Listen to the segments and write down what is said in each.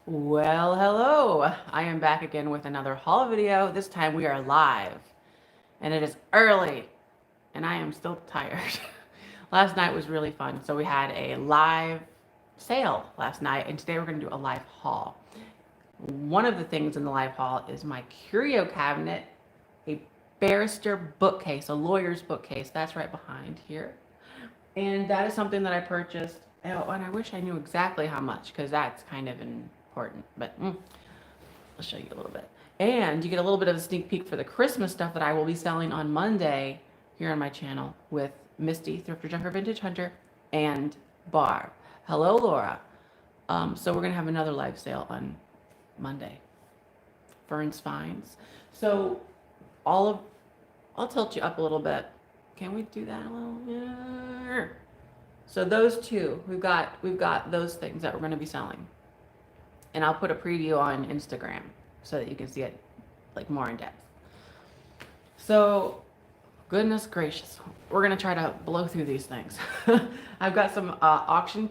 Well, hello. I am back again with another haul video. This time we are live, and it is early, and I am still tired. Last night was really fun. So we had a live sale last night, and today we're going to do a live haul. One of the things in the live haul is my curio cabinet, a barrister bookcase, a lawyer's bookcase. That's right behind here. And that is something that I purchased. Oh, and I wish I knew exactly how much because that's kind of important. But I'll show you a little bit. And you get a little bit of a sneak peek for the Christmas stuff that I will be selling on Monday here on my channel with Misty, Thrifter Junker Vintage Hunter, and Barb. Hello, Laura. So we're going to have another live sale on Monday. Fern's Finds. So all of, I'll tilt you up a little bit. Can we do that a little? Yeah. So those two, we've got those things that we're going to be selling. And I'll put a preview on Instagram so that you can see it like more in depth. So, goodness gracious, we're gonna try to blow through these things. I've got some auction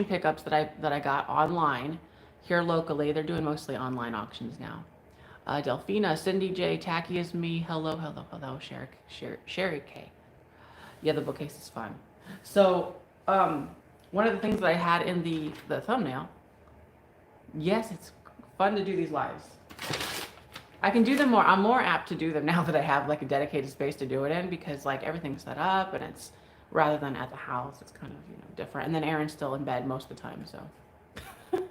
pickups that I got online here locally. They're doing mostly online auctions now. Delphina, Cindy J, Tacky is me. Hello, hello, hello, Sherry K. Yeah, the bookcase is fun. So, one of the things that I had in the thumbnail. Yes, it's fun to do these lives. I can do them more. I'm more apt to do them now that I have like a dedicated space to do it in because like everything's set up and it's rather than at the house, it's kind of, different. And then Aaron's still in bed most of the time, so.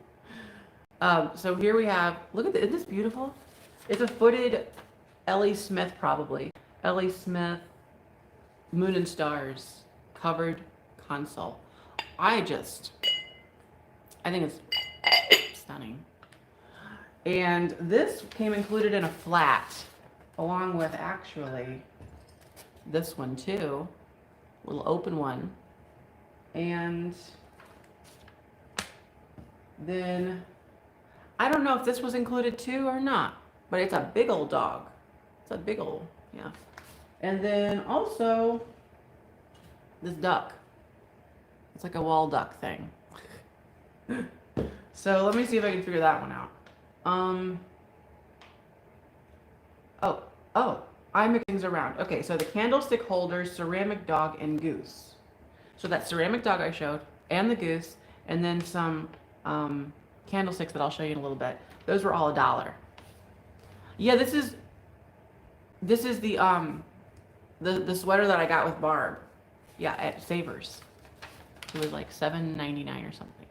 So here we have, look at this, isn't this beautiful? It's a footed L.E. Smith probably. L.E. Smith Moon and Stars covered console. I think it's stunning. And this came included in a flat, along with actually this one too, little open one. And then I don't know if this was included too or not, but it's a big old dog. It's a big old, yeah. And then also this duck. It's like a wall duck thing. So let me see if I can figure that one out. I mix things around. Okay, so the candlestick holders, ceramic dog, and goose. So that ceramic dog I showed, and the goose, and then some candlesticks that I'll show you in a little bit. Those were all $1. Yeah, this is the sweater that I got with Barb. Yeah, at Savers. It was like $7.99 or something.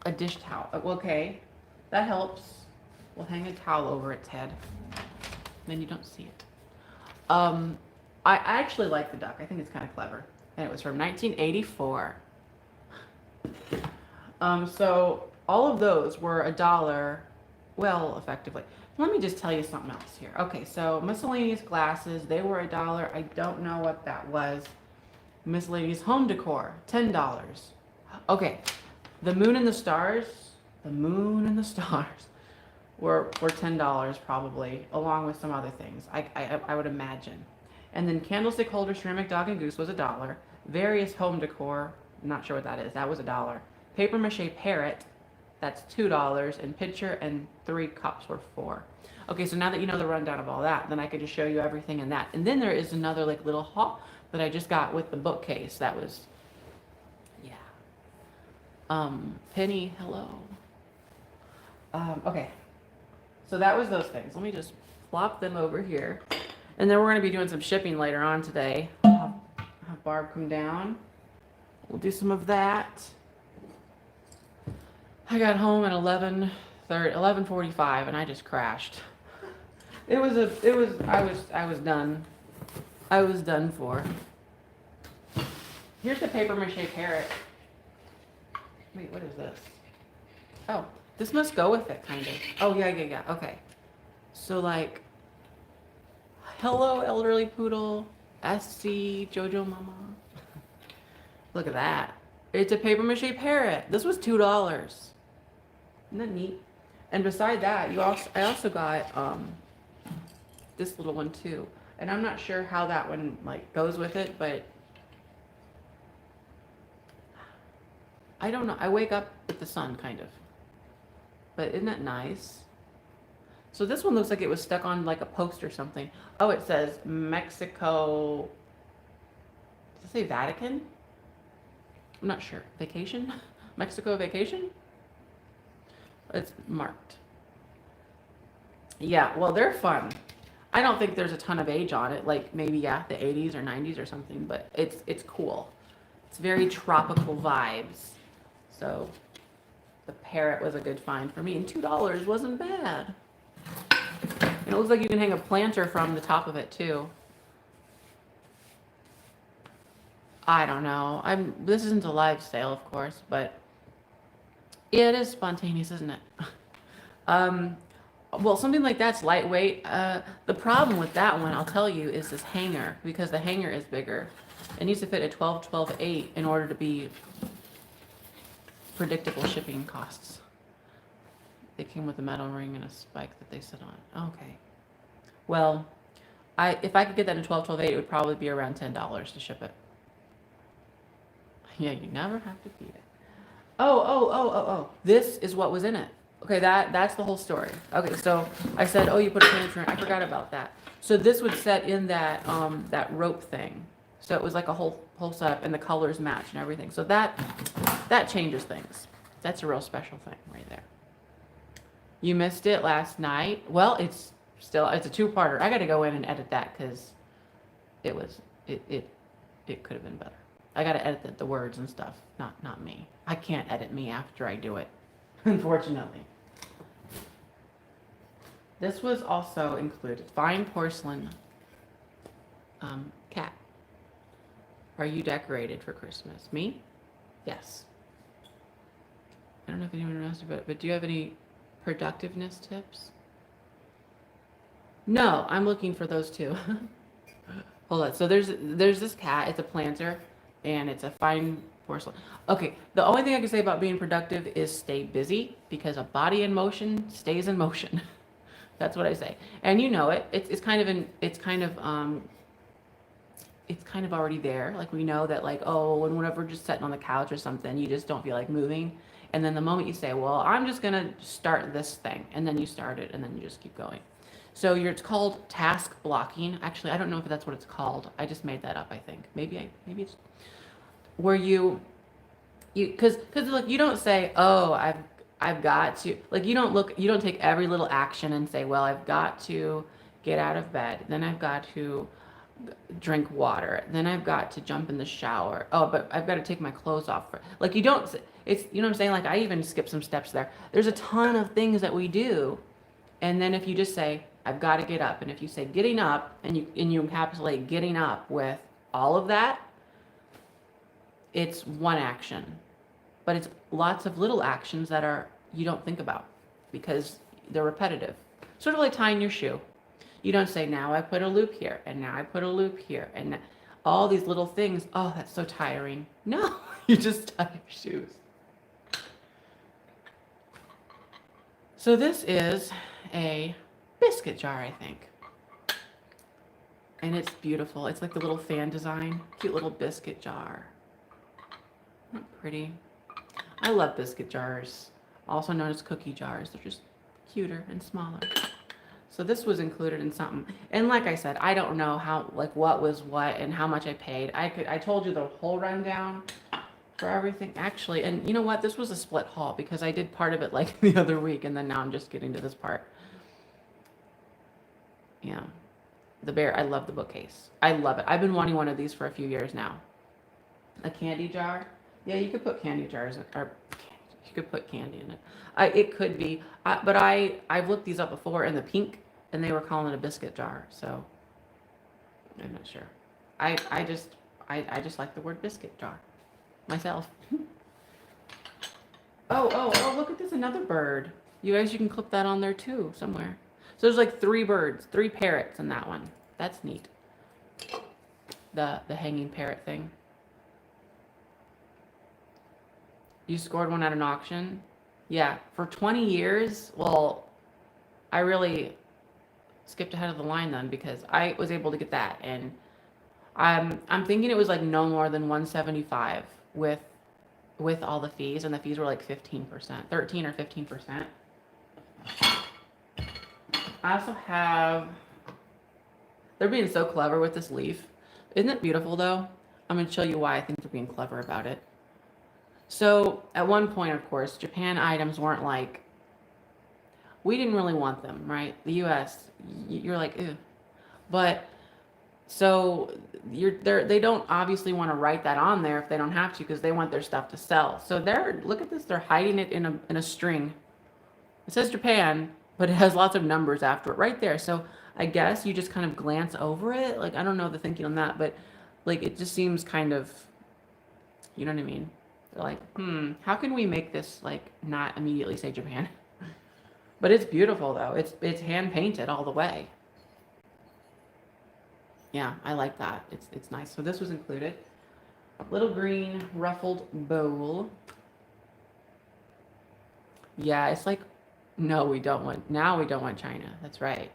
A dish towel. Okay, that helps. We'll hang a towel over its head. Then you don't see it. I actually like the duck. I think it's kind of clever. And it was from 1984. So all of those were $1. Well, effectively. Let me just tell you something else here. Okay, so miscellaneous glasses, they were $1. I don't know what that was. Miscellaneous home decor, $10. Okay, the moon and the stars were $10 probably, along with some other things. I would imagine. And then candlestick holder, ceramic dog and goose was $1. Various home decor, not sure what that is. That was $1. Paper mache parrot, that's $2. And pitcher and 3 cups were $4. Okay, so now that you know the rundown of all that, then I could just show you everything in that. And then there is another like little haul that I just got with the bookcase. That was, yeah. Penny, hello. Okay. So that was those things. Let me just flop them over here. And then we're going to be doing some shipping later on today. I'll have Barb come down. We'll do some of that. I got home at 11:45 and I just crashed. I was done. I was done for. Here's the paper mache parrot. Wait, what is this? Oh, this must go with it, kind of. Oh, yeah. Okay. So, like, hello, elderly poodle. SC, Jojo Mama. Look at that. It's a paper mache parrot. This was $2. Isn't that neat? And beside that, I also got this little one too. And I'm not sure how that one like goes with it, but I don't know. I wake up with the sun, kind of. But isn't that nice? So this one looks like it was stuck on like a post or something. Oh, it says Mexico. Does it say Vatican? I'm not sure. Vacation? Mexico vacation? It's marked. Yeah, well, they're fun. I don't think there's a ton of age on it. Like maybe, yeah, the 80s or 90s or something. But it's cool. It's very tropical vibes. So the parrot was a good find for me. And $2 wasn't bad. And it looks like you can hang a planter from the top of it too. I don't know. This isn't a live sale, of course, but yeah, it is spontaneous, isn't it? Well, something like that's lightweight. The problem with that one, I'll tell you, is this hanger, because the hanger is bigger. It needs to fit a 12, 12, 8 in order to be predictable shipping costs. They came with a metal ring and a spike that they sit on. Okay. Well, if I could get that in 12, 12, 8, it would probably be around $10 to ship it. Yeah, you never have to feed it. Oh. This is what was in it. Okay, that's the whole story. Okay, so I said, oh, you put a planter in. I forgot about that. So this would set in that that rope thing. So it was like a whole setup, and the colors match and everything. So that changes things. That's a real special thing right there. You missed it last night. Well, it's a two-parter. I got to go in and edit that because it could have been better. I got to edit the words and stuff, not me. I can't edit me after I do it, unfortunately. This was also included. Fine porcelain cat. Are you decorated for Christmas? Me? Yes. I don't know if anyone knows about it, but do you have any productiveness tips? No, I'm looking for those too. Hold on. So there's this cat. It's a planter, and it's a fine porcelain. Okay. The only thing I can say about being productive is stay busy, because a body in motion stays in motion. That's what I say. And you know it. It's kind of already there. Like we know that, like, oh, and whenever we're just sitting on the couch or something, you just don't feel like moving. And then the moment you say, well, I'm just gonna start this thing, and then you start it, and then you just keep going. So it's called task blocking. Actually, I don't know if that's what it's called. I just made that up, I think. Maybe it's where you because like you don't say, oh, I've got to, like, you don't take every little action and say, well, I've got to get out of bed, then I've got to drink water, then I've got to jump in the shower. Oh, but I've got to take my clothes off. Like, you don't, it's, you know what I'm saying? Like, I even skip some steps there. There's a ton of things that we do. And then if you just say, I've got to get up, and if you say getting up, and you encapsulate getting up with all of that, it's one action. But it's lots of little actions that you don't think about because they're repetitive. Sort of like tying your shoe. You don't say, now I put a loop here, and now I put a loop here, and all these little things. Oh, that's so tiring. No, you just tie your shoes. So this is a biscuit jar, I think. And it's beautiful. It's like the little fan design. Cute little biscuit jar. Isn't that pretty? I love biscuit jars, also known as cookie jars. They're just cuter and smaller. So this was included in something. And like I said, I don't know what was what and how much I paid. I told you the whole rundown for everything. Actually, and you know what? This was a split haul because I did part of it like the other week, and then now I'm just getting to this part. Yeah. The bear, I love the bookcase. I love it. I've been wanting one of these for a few years now. A candy jar. Yeah, you could put candy jars, or you could put candy in it. It could be, but I've looked these up before in the pink, and they were calling it a biscuit jar. So I'm not sure. I just like the word biscuit jar myself. Oh! Look at this, another bird. You can clip that on there too somewhere. So there's like 3 birds, 3 parrots in that one. That's neat. The hanging parrot thing. You scored one at an auction? Yeah, for 20 years? Well, I really skipped ahead of the line then because I was able to get that, and I'm thinking it was like no more than 175 with with all the fees, and the fees were like 15%, 13 or 15%. I also have, they're being so clever with this leaf. Isn't it beautiful though? I'm going to show you why I think they're being clever about it. So at one point, of course, Japan items weren't like, we didn't really want them, right? The US, you're like, ew. But so they don't obviously want to write that on there if they don't have to, because they want their stuff to sell. So look at this, they're hiding it in a string. It says Japan, but it has lots of numbers after it right there. So I guess you just kind of glance over it. Like, I don't know the thinking on that, but like, it just seems kind of, you know what I mean? They're like, how can we make this like not immediately say Japan? But it's beautiful though. It's hand painted all the way. Yeah, I like that. It's nice. So this was included. Little green ruffled bowl. Yeah, it's like, no, we don't want, now we don't want China. That's right.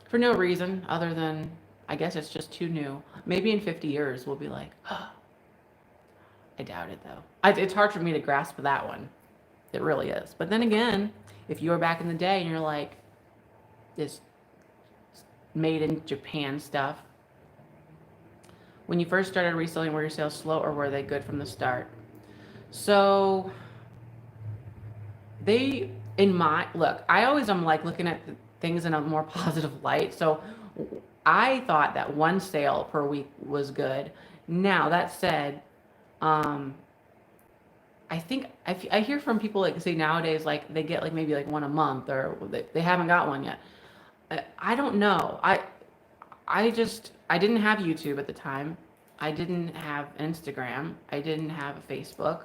For no reason other than, I guess it's just too new. Maybe in 50 years we'll be like, oh. I doubt it though. It's hard for me to grasp that one. It really is. But then again, if you were back in the day and you're like, this made in Japan stuff, when you first started reselling, were your sales slow or were they good from the start? So look, I always am like looking at things in a more positive light. So I thought that one sale per week was good. Now that said, I think I hear from people like say nowadays, like they get like maybe like one a month, or they haven't got one yet. I don't know. I didn't have YouTube at the time. I didn't have Instagram. I didn't have a Facebook.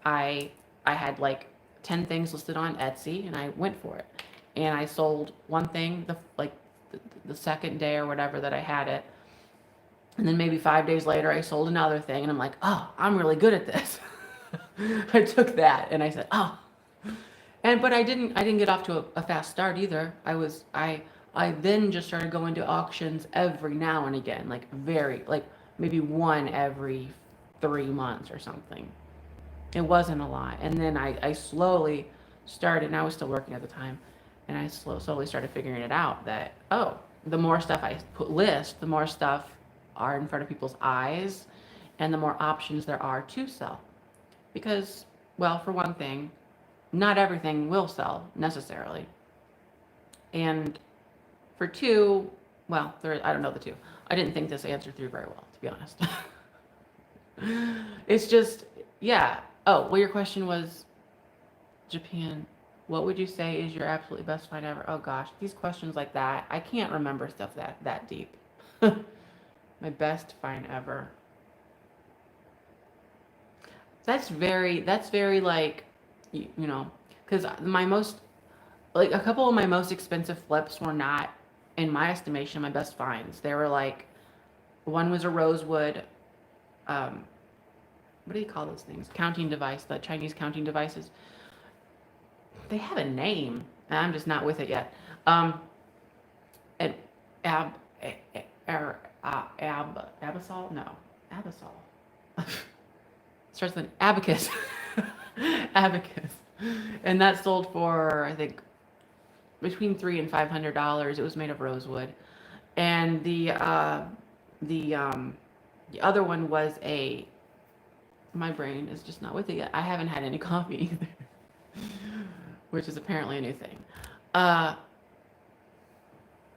I had like 10 things listed on Etsy, and I went for it. And I sold one thing the second day or whatever that I had it. And then maybe 5 days later, I sold another thing, and I'm like, oh, I'm really good at this. I took that and I said, oh, but I didn't get off to a fast start either. I then just started going to auctions every now and again, like maybe one every 3 months or something. It wasn't a lot. And then I slowly started, and I was still working at the time, and I slowly started figuring it out that, oh, the more stuff I list, the more stuff are in front of people's eyes, and the more options there are to sell. Because, well, for one thing, not everything will sell necessarily. And for two, well, I don't know the two. I didn't think this answered through very well, to be honest. It's just, yeah. Oh, well, your question was Japan. What would you say is your absolutely best find ever? Oh gosh, these questions like that, I can't remember stuff that deep. My best find ever. That's very like, you know, because like a couple of my most expensive flips were not, in my estimation, my best finds. They were like, one was a rosewood, what do you call those things? Counting device, the Chinese counting devices. They have a name, and I'm just not with it yet. An abasol? No, abasol. Starts with an abacus. Abacus. And that sold for, I think, between $300 and $500. It was made of rosewood. And the other one was my brain is just not with it yet. I haven't had any coffee either, which is apparently a new thing. I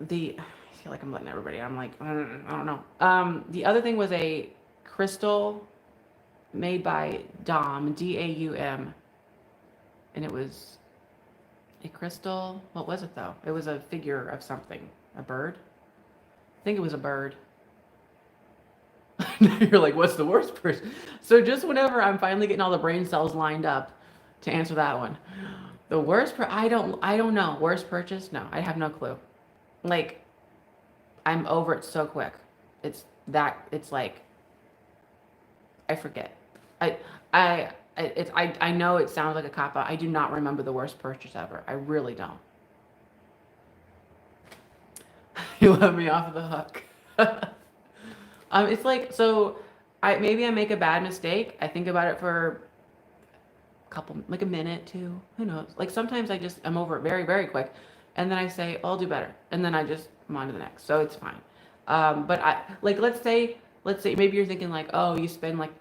feel like I'm letting everybody, I'm like, I don't know. The other thing was a crystal made by Daum, D-A-U-M. And it was a crystal. What was it though? It was a figure of something. A bird? I think it was a bird. You're like, what's the worst person? So just whenever I'm finally getting all the brain cells lined up to answer that one. The worst, I don't know. Worst purchase? No, I have no clue. Like, I'm over it so quick. It's like, I forget. I know it sounds like a cop-out. I do not remember the worst purchase ever. I really don't. You let me off the hook. It's like, so maybe I make a bad mistake. I think about it for couple, like a minute, two, who knows? Like sometimes I'm over it very, very quick. And then I say, I'll do better. And then I'm on to the next. So it's fine. But like, let's say maybe you're thinking like, oh, you spend like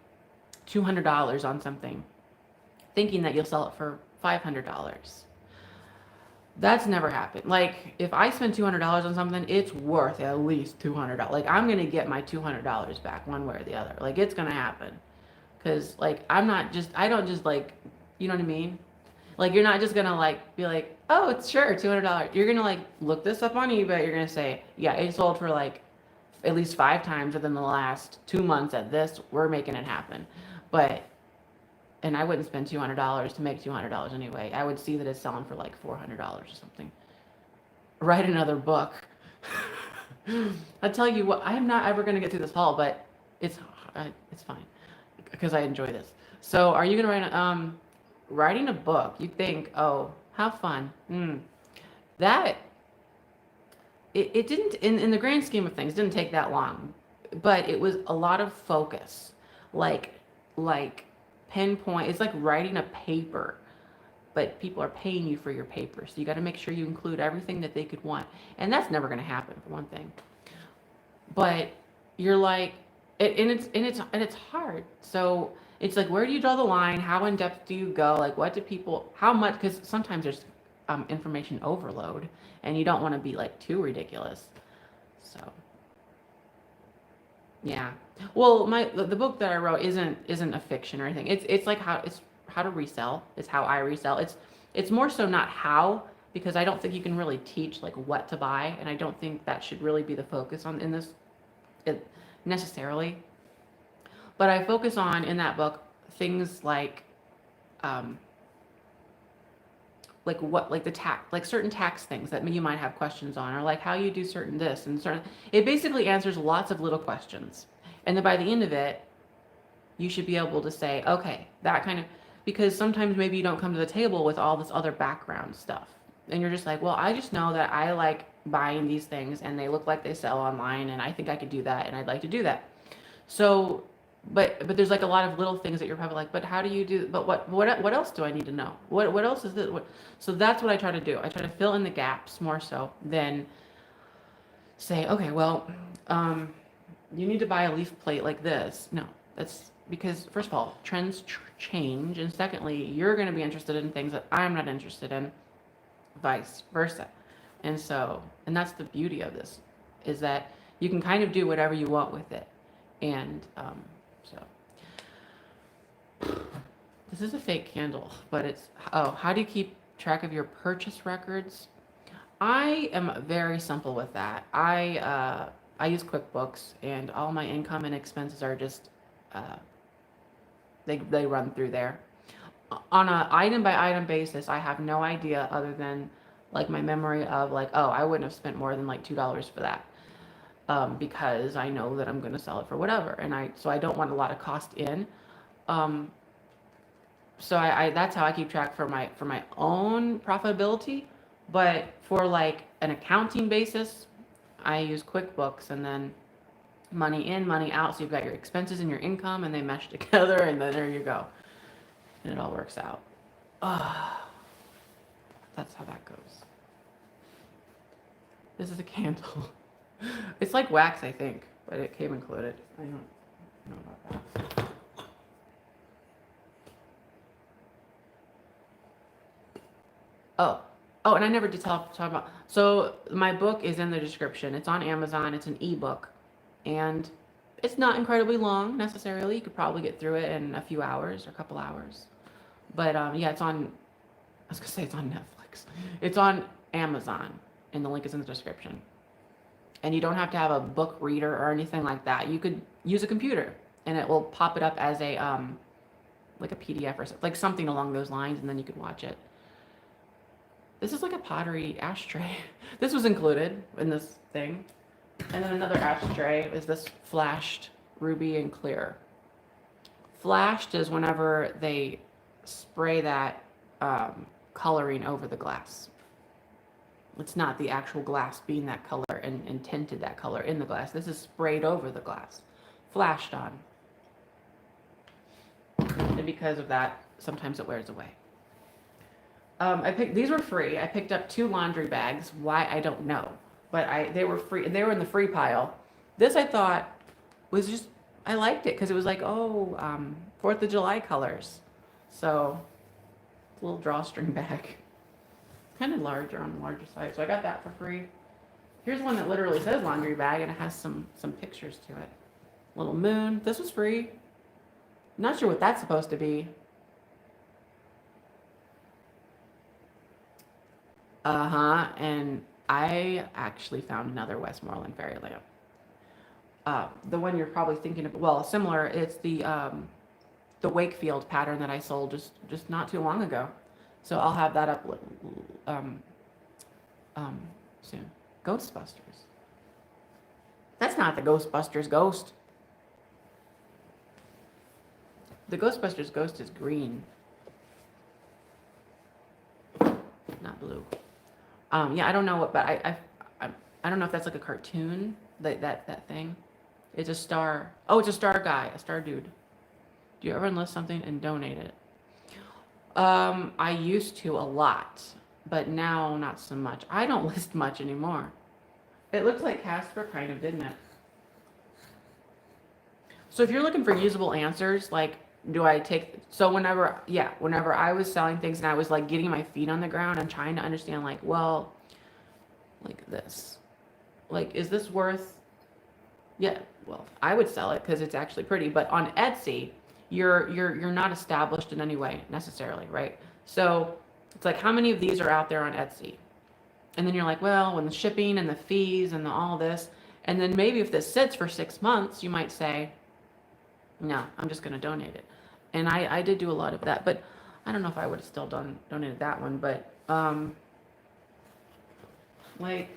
$200 on something, thinking that you'll sell it for $500. That's never happened. Like if I spend $200 on something, it's worth at least $200. Like I'm going to get my $200 back one way or the other. Like it's going to happen. Cause like I don't just like, you know what I mean? Like you're not just gonna like be like, oh, it's sure $200. You're gonna like look this up on eBay. You're gonna say, yeah, it sold for like at least 5 times within the last 2 months at this. We're making it happen. But and I wouldn't spend $200 to make $200 anyway. I would see that it's selling for like $400 or something. Write another book. I tell you what, I am not ever gonna get through this haul, but it's fine because I enjoy this. So, are you gonna writing a book? You think, oh, how fun? That it didn't in the grand scheme of things didn't take that long, but it was a lot of focus, like pinpoint. It's like writing a paper, but people are paying you for your paper, so you got to make sure you include everything that they could want, and that's never going to happen for one thing. But you're like, and it's hard. So it's like, where do you draw the line? How in depth do you go? Like, what do people? How much? Because sometimes there's information overload, and you don't want to be like too ridiculous. So yeah. Well, the book that I wrote isn't a fiction or anything. It's like how to resell. It's how I resell. It's more so not how, because I don't think you can really teach like what to buy, and I don't think that should really be the focus on in this it, necessarily. But I focus on in that book things um, like the tax, like certain tax things that you might have questions on, or like how you do certain this and certain. It basically answers lots of little questions, and then by the end of it, you should be able to say, okay, that kind of, because sometimes maybe you don't come to the table with all this other background stuff, and you're just like, well, I just know that I like buying these things, and they look like they sell online, and I think I could do that, and I'd like to do that. So, but there's like a lot of little things that you're probably like, but how do you do? But what else do I need to know? What else is this? So that's what I try to do. I try to fill in the gaps more so than say, okay, well, you need to buy a leaf plate like this. No, that's because first of all, trends change, and secondly, you're going to be interested in things that I'm not interested in, vice versa. And so, and that's the beauty of this, is that you can kind of do whatever you want with it. And so this is a fake candle, but it's, oh, how do you keep track of your purchase records? I am very simple with that. I use QuickBooks, and all my income and expenses are just uh, they run through there. On a item by item basis, I have no idea other than like my memory of like, oh, I wouldn't have spent more than like $2 for that. Because I know that I'm going to sell it for whatever, and I don't want a lot of cost in. Um, so I that's how I keep track for my own profitability. But for like an accounting basis, I use QuickBooks, and then money in, money out. So you've got your expenses and your income, and they mesh together, and then there you go, and it all works out. Ah, that's how that goes. This is a candle. It's like wax, I think, but it came included. I don't know about that. Oh, oh, and I never did talk about. So my book is in the description. It's on Amazon. It's an ebook, and it's not incredibly long necessarily. You could probably get through it in a few hours or a couple hours. But yeah, it's on. I was gonna say it's on Netflix. It's on Amazon, and the link is in the description. And you don't have to have a book reader or anything like that. You could use a computer, and it will pop it up as a like a PDF or something, like something along those lines, and then you could watch it. This is like a pottery ashtray. This was included in this thing. And then another ashtray is this flashed ruby and clear. Flashed is whenever they spray that coloring over the glass. It's not the actual glass being that color and tinted that color in the glass. This is sprayed over the glass, flashed on. and because of that, sometimes it wears away. These were free. I picked up 2 laundry bags. Why, I don't know, but they were free. They were in the free pile. This I thought was just, I liked it because it was like, oh, 4th of July colors. So it's a little drawstring bag, kind of larger on the larger side. So I got that for free. Here's one that literally says laundry bag and it has some pictures to it. Little moon. This was free. Not sure what that's supposed to be. And I actually found another Westmoreland fairy lamp. The one you're probably thinking of, well, similar. It's the Wakefield pattern that I sold just not too long ago. So I'll have that up soon. Ghostbusters. That's not the Ghostbusters ghost. The Ghostbusters ghost is green, not blue. Yeah, I don't know what, but I don't know if that's like a cartoon, that thing. It's a star. Oh, it's a star guy, a star dude. Do you ever enlist something and donate it? I used to a lot, but now not so much. I don't list much anymore. It looks like Casper kind of, didn't it? So if you're looking for usable answers, like, do I take, so whenever I was selling things and I was like getting my feet on the ground and trying to understand, like, well, like this, like, is this worth, yeah, well, I would sell it because it's actually pretty, but on Etsy, you're not established in any way necessarily, right? So it's like, how many of these are out there on Etsy? And then you're like, well, when the shipping and the fees and all this, and then maybe if this sits for 6 months, you might say, no, I'm just going to donate it. And I did do a lot of that, but I don't know if I would have still donated that one, but like,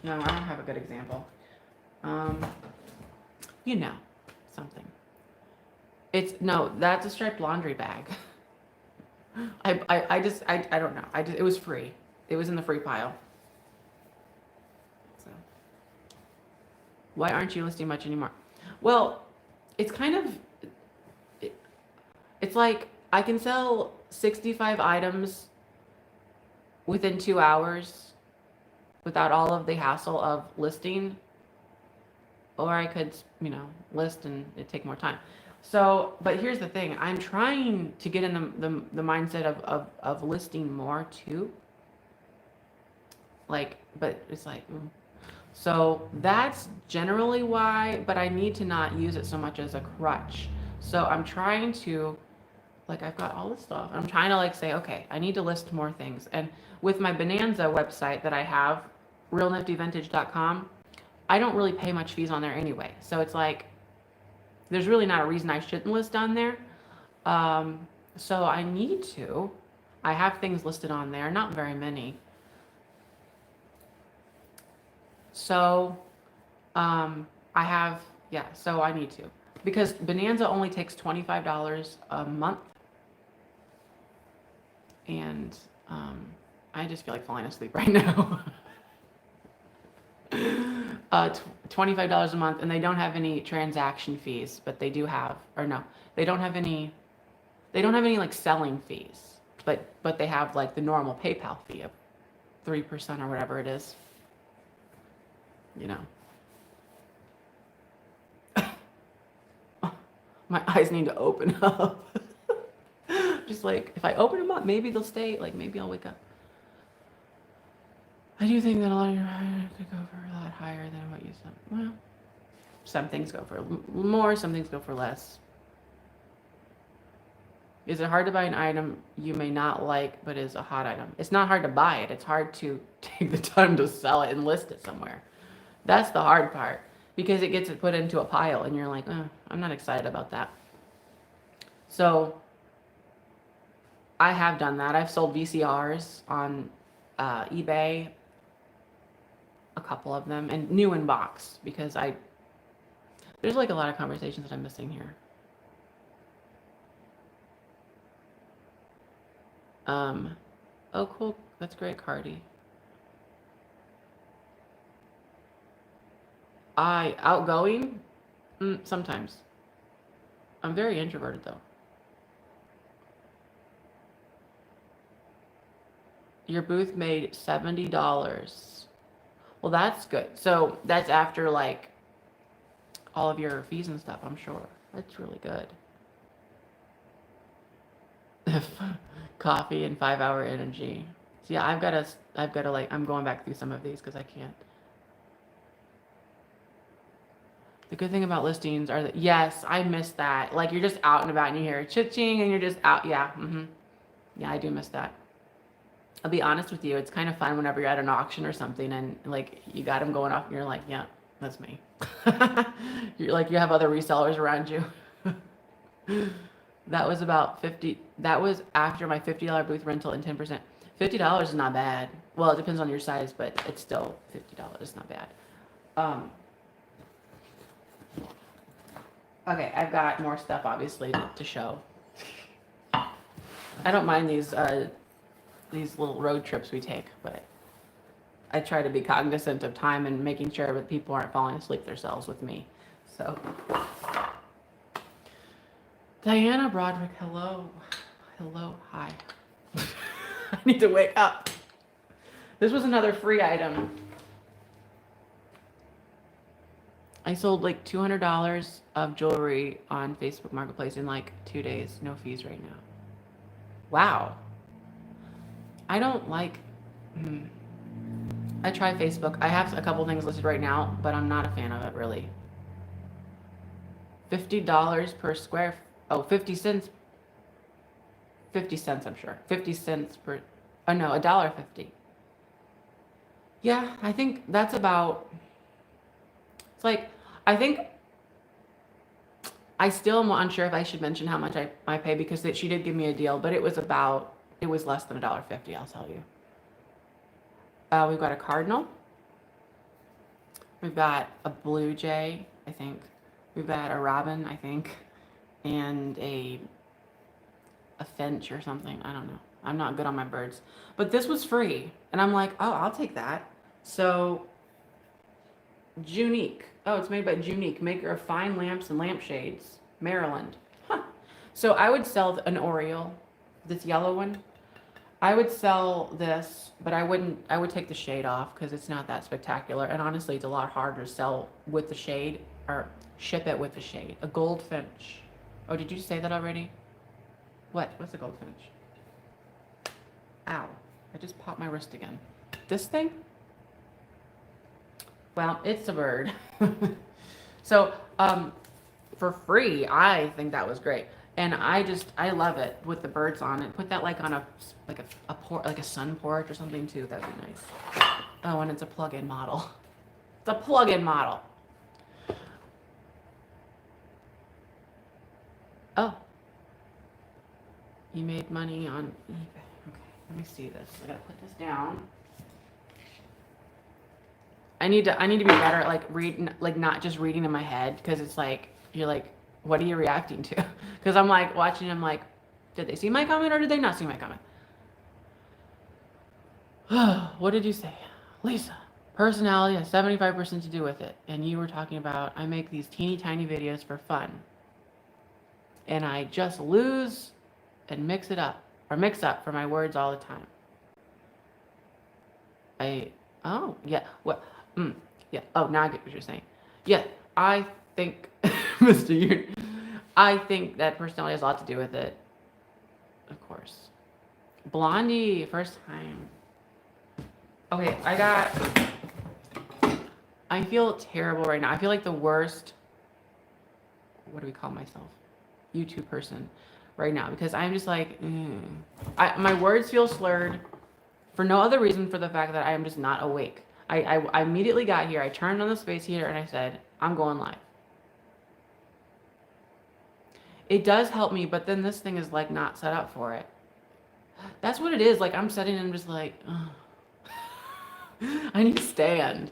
no, I don't have a good example. You know, something. No, that's a striped laundry bag. I don't know. It was free. It was in the free pile. So, why aren't you listing much anymore? Well, it's kind of, it's like I can sell 65 items within 2 hours without all of the hassle of listing, or I could, list and it'd take more time. So, but here's the thing, I'm trying to get in the mindset of listing more too. Like, but it's like, so that's generally why, but I need to not use it so much as a crutch. So I'm trying to, like, I've got all this stuff. I'm trying to like say, okay, I need to list more things. And with my Bonanza website that I have, realniftyvintage.com, I don't really pay much fees on there anyway. So it's like, there's really not a reason I shouldn't list on there. So I need to. I have things listed on there, not very many. So so I need to. Because Bonanza only takes $25 a month. And I just feel like falling asleep right now. $25 a month, and they don't have any transaction fees, but they do have, or no, they don't have any like selling fees, but they have like the normal PayPal fee of 3% or whatever it is. My eyes need to open up. Just like, if I open them up, maybe they'll stay, like maybe I'll wake up. I do think that a lot of your could go for a lot higher than what you said. Well, some things go for more, some things go for less. Is it hard to buy an item you may not like, but is a hot item? It's not hard to buy it. It's hard to take the time to sell it and list it somewhere. That's the hard part, because it gets put into a pile and you're like, I'm not excited about that. So I have done that. I've sold VCRs on eBay, a couple of them, and new in box, because there's like a lot of conversations that I'm missing here. Oh, cool. That's great, Cardi. Outgoing? Sometimes. I'm very introverted though. Your booth made $70. Well, that's good. So that's after like all of your fees and stuff, I'm sure. That's really good. Coffee and 5-hour energy. So yeah, I've gotta like, I'm going back through some of these because I can't. The good thing about listings are that, yes, I miss that. Like you're just out and about and you hear chit-ching and you're just out. Yeah. Yeah, I do miss that. I'll be honest with you. It's kind of fun whenever you're at an auction or something and like you got them going off and you're like, yeah, that's me. You're like, you have other resellers around you. That was about 50. That was after my $50 booth rental and 10%. $50 is not bad. Well, it depends on your size, but it's still $50. It's not bad. Okay, I've got more stuff obviously to show. I don't mind these little road trips we take, but I try to be cognizant of time and making sure that people aren't falling asleep themselves with me. So, Diana Broderick, hello. Hello, hi. I need to wake up. This was another free item. I sold like $200 of jewelry on Facebook Marketplace in like 2 days. No fees right now. Wow. I don't like... I try Facebook. I have a couple things listed right now, but I'm not a fan of it really. $50 per square... Oh, 50 cents. 50 cents, I'm sure. 50 cents per... Oh no, $1.50. Yeah, I think that's about... It's like, I think I still am unsure if I should mention how much I pay because she did give me a deal, but it was less than $1.50, I'll tell you. We've got a cardinal. We've got a blue jay, I think. We've got a robin, I think. And a finch or something. I don't know. I'm not good on my birds. But this was free. And I'm like, oh, I'll take that. So, Junique. Oh, it's made by Junique, maker of fine lamps and lampshades. Maryland. Huh. So I would sell an Oriole, this yellow one. I would sell this, but I would take the shade off because it's not that spectacular. And honestly, it's a lot harder to sell with the shade or ship it with the shade. A goldfinch. Oh, did you say that already? What? What's a goldfinch? Ow. I just popped my wrist again. This thing? Well, it's a bird. So, for free, I think that was great. And I love it with the birds on it. Put that like on a sun porch or something too. That'd be nice. Oh, and it's a plug-in model. It's a plug-in model. Oh. You made money on eBay. Okay, let me see this. I gotta put this down. I need to be better at like reading, like not just reading in my head, because it's like you're like, what are you reacting to? Because I'm like watching them like, did they see my comment or did they not see my comment? What did you say? Lisa, personality has 75% to do with it. And you were talking about, I make these teeny tiny videos for fun. And I just lose and mix up for my words all the time. Oh, yeah, what? Yeah, oh, now I get what you're saying. Yeah, I think, I think that personality has a lot to do with it. Of course. Blondie, first time. Okay, I feel terrible right now. I feel like the worst, what do we call myself? YouTube person right now, because I'm just like, my words feel slurred for no other reason for the fact that I am just not awake. I immediately got here, I turned on the space heater and I said, I'm going live. It does help me, but then this thing is like not set up for it. That's what it is. Like I'm sitting and I'm just like, I need to stand.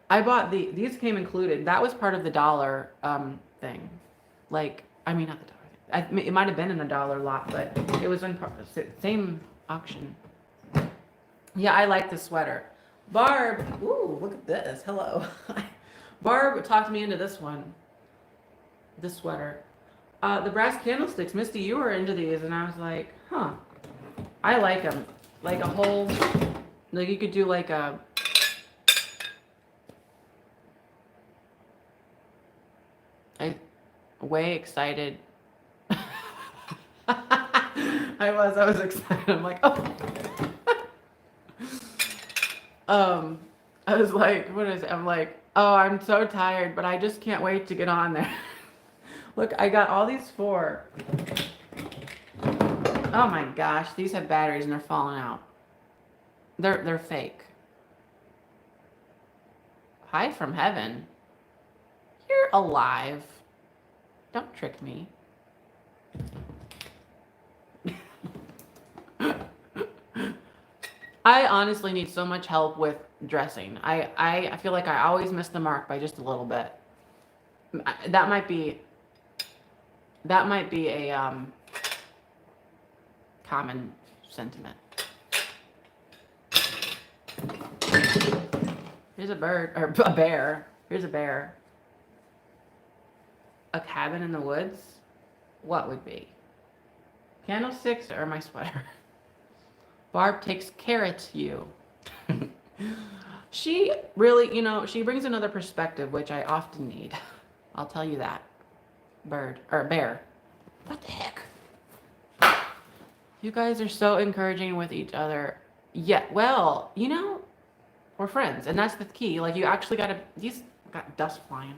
I bought these came included. That was part of the dollar thing. Like, I mean, not the dollar thing. It might have been in a dollar lot, but it was in same auction. Yeah, I like this sweater. Barb, ooh, look at this. Hello. Barb talked me into this one. This sweater. The brass candlesticks. Misty, you were into these, and I was like, huh. I like them. Like a whole, like you could do like a, I way excited. I was excited. I'm like, oh. I was like, what is it? I'm like, oh, I'm so tired, but I just can't wait to get on there. Look, I got all these 4. Oh my gosh, these have batteries and they're falling out. They're fake. Hi from heaven. You're alive. Don't trick me. I honestly need so much help with dressing. I feel like I always miss the mark by just a little bit. That might be a common sentiment. Here's a bird or a bear. Here's a bear. A cabin in the woods. What would be? Candlesticks or my sweater? Barb takes care of you. She really, she brings another perspective, which I often need. I'll tell you that. Bird or bear. What the heck? You guys are so encouraging with each other. Yeah, well, we're friends, and that's the key. Like, you actually these got dust flying.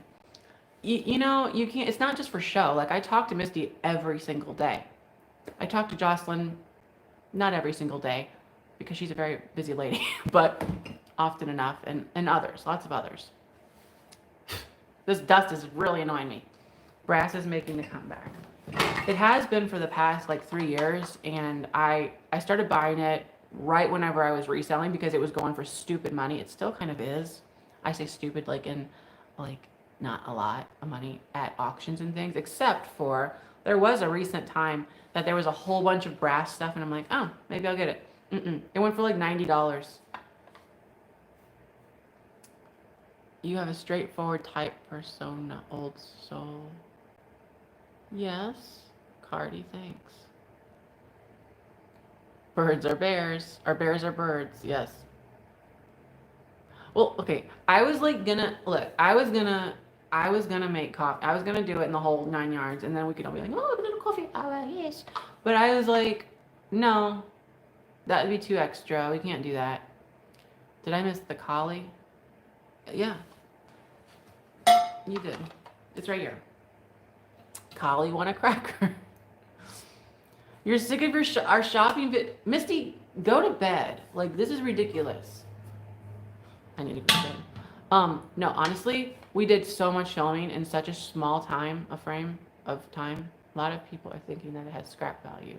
You can't, it's not just for show. Like, I talk to Misty every single day. I talk to Jocelyn not every single day because she's a very busy lady, but often enough, and others, lots of others. This dust is really annoying me. Brass is making the comeback. It has been for the past like 3 years, and I started buying it right whenever I was reselling because it was going for stupid money. It still kind of is. I say stupid like in like not a lot of money at auctions and things, except for there was a recent time that there was a whole bunch of brass stuff, and I'm like, oh, maybe I'll get it. It went for like $90. You have a straightforward type persona, old soul. Yes, Cardi, thanks. Birds are bears, or bears are birds, yes. Well, okay, I was like gonna, look, I was gonna make coffee. I was gonna do it in the whole 9 yards, and then we could all be like, oh, a little coffee, oh, yes. But I was like, no, that would be too extra. We can't do that. Did I miss the collie? Yeah, you did. It's right here. Collie want a cracker. You're sick of our shopping Misty, go to bed. Like, this is ridiculous. I need to go to bed. No, honestly, we did so much filming in such a small frame of time. A lot of people are thinking that it has scrap value.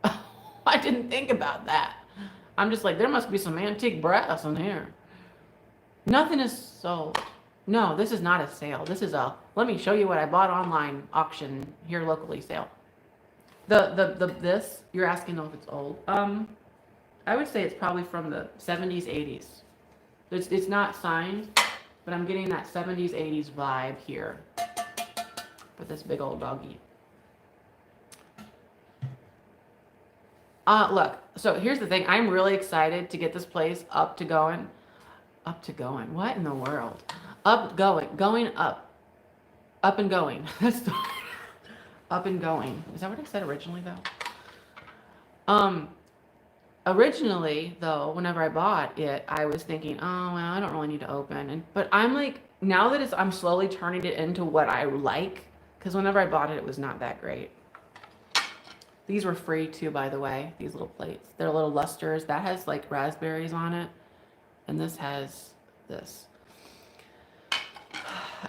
I didn't think about that. I'm just like, there must be some antique brass in here. Nothing is sold. No, this is not a sale. This is a, let me show you what I bought online auction here locally sale. This, you're asking if it's old. I would say it's probably from the 70s, 80s. It's not signed, but I'm getting that 70s, 80s vibe here with this big old doggy. Look, so here's the thing. I'm really excited to get this place up to going. Up to going. What in the world? Going up. Up and going. That's the up and going. Is that what I said originally though? Originally though, whenever I bought it, I was thinking, oh well, I don't really need to open. But I'm like, now that I'm slowly turning it into what I like, because whenever I bought it, it was not that great. These were free too, by the way. These little plates. They're little lusters. That has like raspberries on it, and this has this.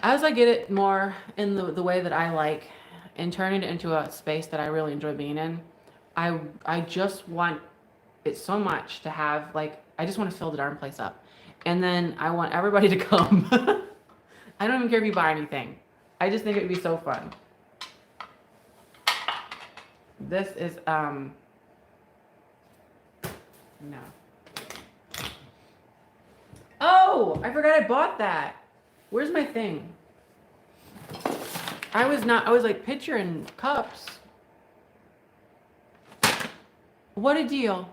As I get it more in the way that I like and turn it into a space that I really enjoy being in, I just want it so much to have, like, I just want to fill the darn place up. And then I want everybody to come. I don't even care if you buy anything. I just think it would be so fun. This is, no. Oh, I forgot I bought that. Where's my thing? I was like pitcher and cups. What a deal.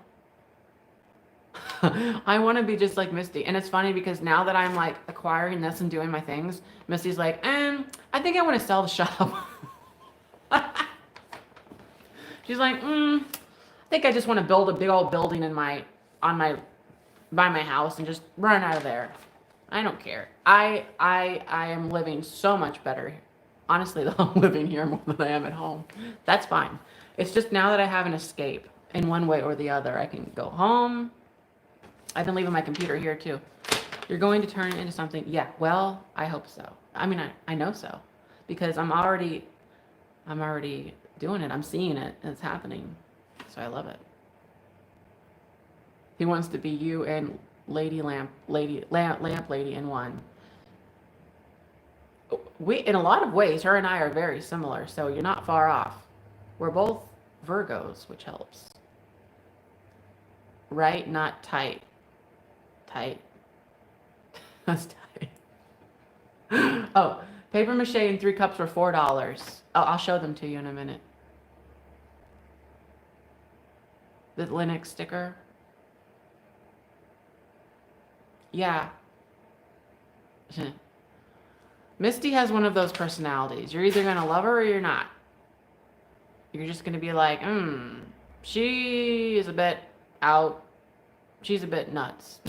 I want to be just like Misty. And it's funny because now that I'm like acquiring this and doing my things, Misty's like, I think I want to sell the shop. She's like, I think I just want to build a big old building by my house and just run out of there. I don't care. I am living so much better. Honestly, though, I'm living here more than I am at home. That's fine. It's just now that I have an escape in one way or the other, I can go home. I've been leaving my computer here too. You're going to turn it into something. Yeah, well, I hope so. I mean, I know so because I'm already doing it. I'm seeing it. It's happening. So I love it. He wants to be you and lamp lady in one. We, in a lot of ways, her and I are very similar, so you're not far off. We're both Virgos, which helps. Right? Not tight. Tight. That's tight. Oh, paper mache and 3 cups were $4. Oh, I'll show them to you in a minute. The Linux sticker. Yeah. Misty has one of those personalities. You're either going to love her or you're not. You're just going to be like, she is a bit out. She's a bit nuts.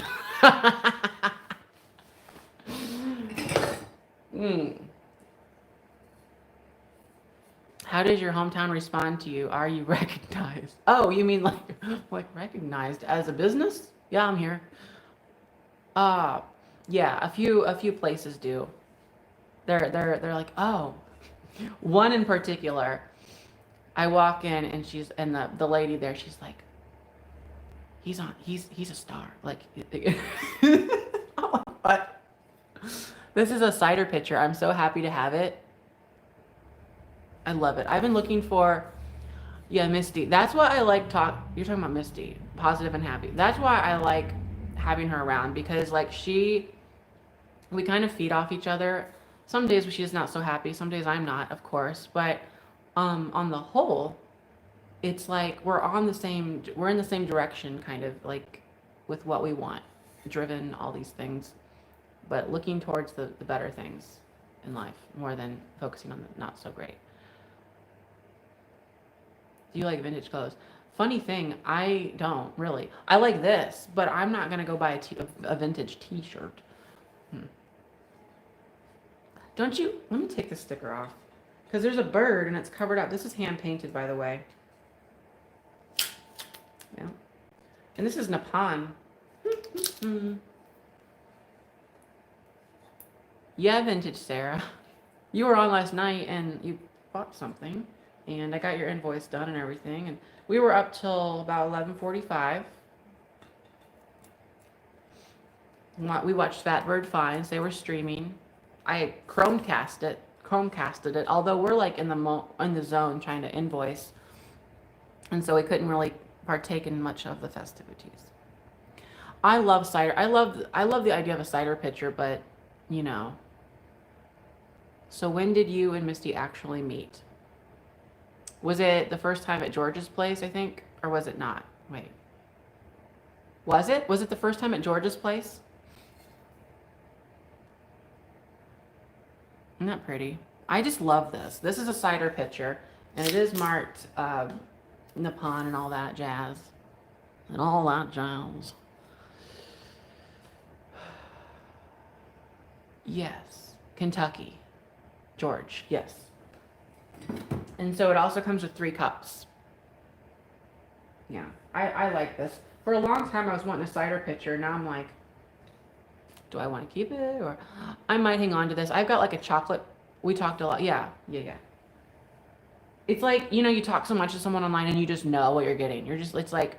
How does your hometown respond to you? Are you recognized? Oh, you mean like recognized as a business? Yeah, I'm here. Yeah, a few places do. They're like, oh, one in particular. I walk in and the lady there, she's like, he's a star. Like, what? This is a cider pitcher. I'm so happy to have it. I love it. I've been looking for, yeah, Misty. That's why I like you're talking about Misty, positive and happy. That's why I like having her around because like we kind of feed off each other. Some days she's not so happy. Some days I'm not, of course. But on the whole, it's like we're in the same direction, kind of like with what we want, driven all these things, but looking towards the better things in life more than focusing on the not so great. Do you like vintage clothes? Funny thing, I don't really. I like this, but I'm not gonna go buy a vintage T-shirt. Don't you? Let me take the sticker off. Because there's a bird and it's covered up. This is hand painted, by the way. Yeah. And this is Nippon. Yeah, vintage Sarah. You were on last night and you bought something. And I got your invoice done and everything. And we were up till about 11:45. We watched Fat Bird Finds. They were streaming. I Chromecasted it, although we're like in the zone trying to invoice, and so we couldn't really partake in much of the festivities. I love cider. I love the idea of a cider pitcher, but you know. So when did you and Misty actually meet? Was it the first time at George's place, I think, or was it not? Wait. Was it? Was it the first time at George's place? Isn't that pretty? I just love this. This is a cider pitcher, and it is marked Nippon and all that jazz. And all that jazz. Yes. Kentucky. George. Yes. And so it also comes with 3 cups. Yeah. I like this. For a long time, I was wanting a cider pitcher. Now I'm like, do I want to keep it? Or I might hang on to this. I've got like a chocolate. We talked a lot. Yeah. It's like, you talk so much to someone online and you just know what you're getting. It's like,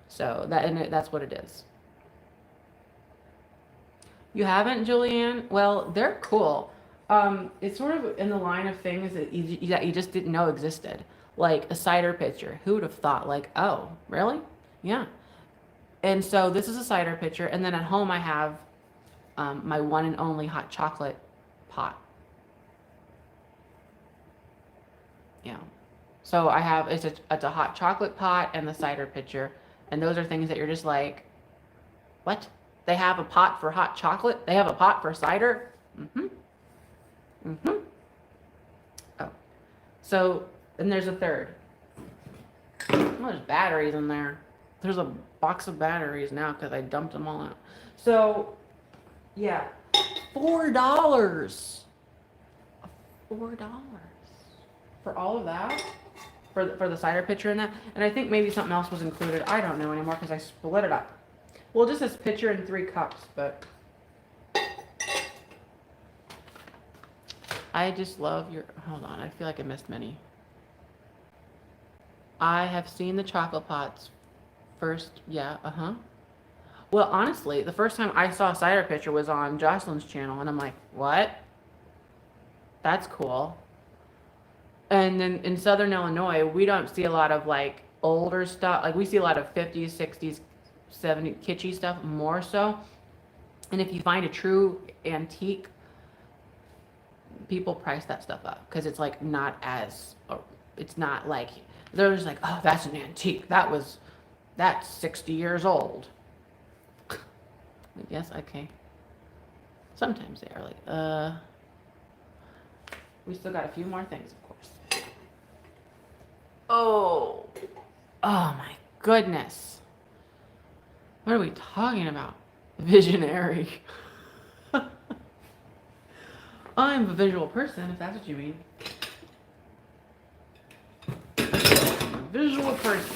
So that's what it is. You haven't, Julianne? Well, they're cool. It's sort of in the line of things that you just didn't know existed. Like a cider pitcher. Who would have thought? Like, oh, really? Yeah. And so this is a cider pitcher. And then at home I have my one and only hot chocolate pot. Yeah. So I have, it's a hot chocolate pot and the cider pitcher. And those are things that you're just like, what? They have a pot for hot chocolate? They have a pot for cider? Mm-hmm. Mm-hmm. Oh. So, and there's a third. Oh, there's batteries in there. There's a box of batteries now because I dumped them all out. So, yeah. $4. $4 for all of that, for the cider pitcher and that. And I think maybe something else was included. I don't know anymore because I split it up. Well, just this pitcher and 3 cups, but I just love your. Hold on, I feel like I missed many. I have seen the chocolate pots first. Yeah, Well, honestly, the first time I saw a cider pitcher was on Jocelyn's channel, and I'm like, what? That's cool. And then in Southern Illinois, we don't see a lot of like older stuff. Like we see a lot of 50s, 60s, 70s kitschy stuff more so. And if you find a true antique, people price that stuff up because it's like not as, it's not like, they're just like, oh, that's an antique. That's 60 years old. Yes, okay. Sometimes they are like, we still got a few more things, of course. Oh my goodness. What are we talking about? Visionary. I'm a visual person, if that's what you mean. Visual person.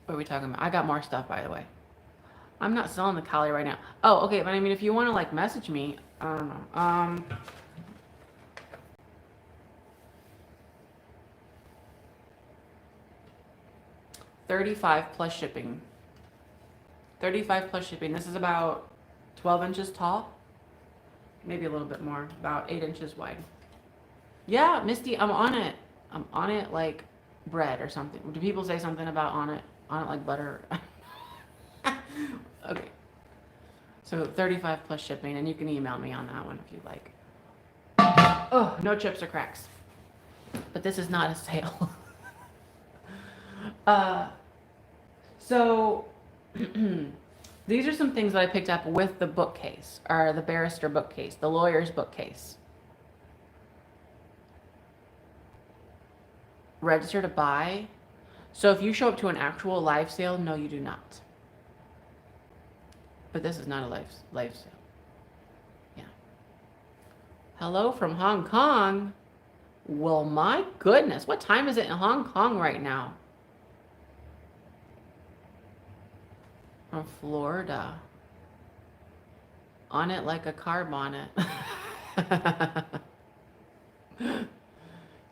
What are we talking about? I got more stuff, by the way. I'm not selling the collie right now. Oh, okay, but I mean, if you want to like message me, I don't know. 35 plus shipping. 35 plus shipping. This is about 12 inches tall. Maybe a little bit more. About 8 inches wide. Yeah, Misty, I'm on it. I'm on it like bread or something. Do people say something about on it? On it like butter? Okay. So 35 plus shipping, and you can email me on that one if you'd like. Oh, no chips or cracks. But this is not a sale. So these are some things that I picked up with the bookcase, or the barrister bookcase, the lawyer's bookcase. Register to buy. So if you show up to an actual live sale, no, you do not. But this is not a live sale. Yeah. Hello from Hong Kong. Well, my goodness, what time is it in Hong Kong right now? From Florida. On it like a car bonnet.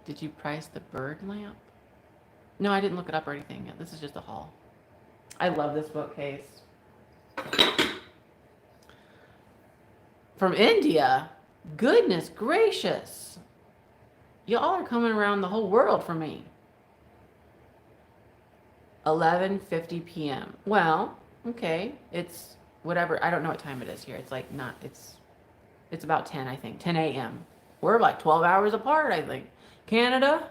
Did you price the bird lamp? No, I didn't look it up or anything yet. This is just a haul. I love this bookcase. From India? Goodness gracious. Y'all are coming around the whole world for me. 11:50 p.m. Well, okay. It's whatever. I don't know what time it is here. It's like not, it's about 10, I think. 10 a.m. We're like 12 hours apart, I think. Canada?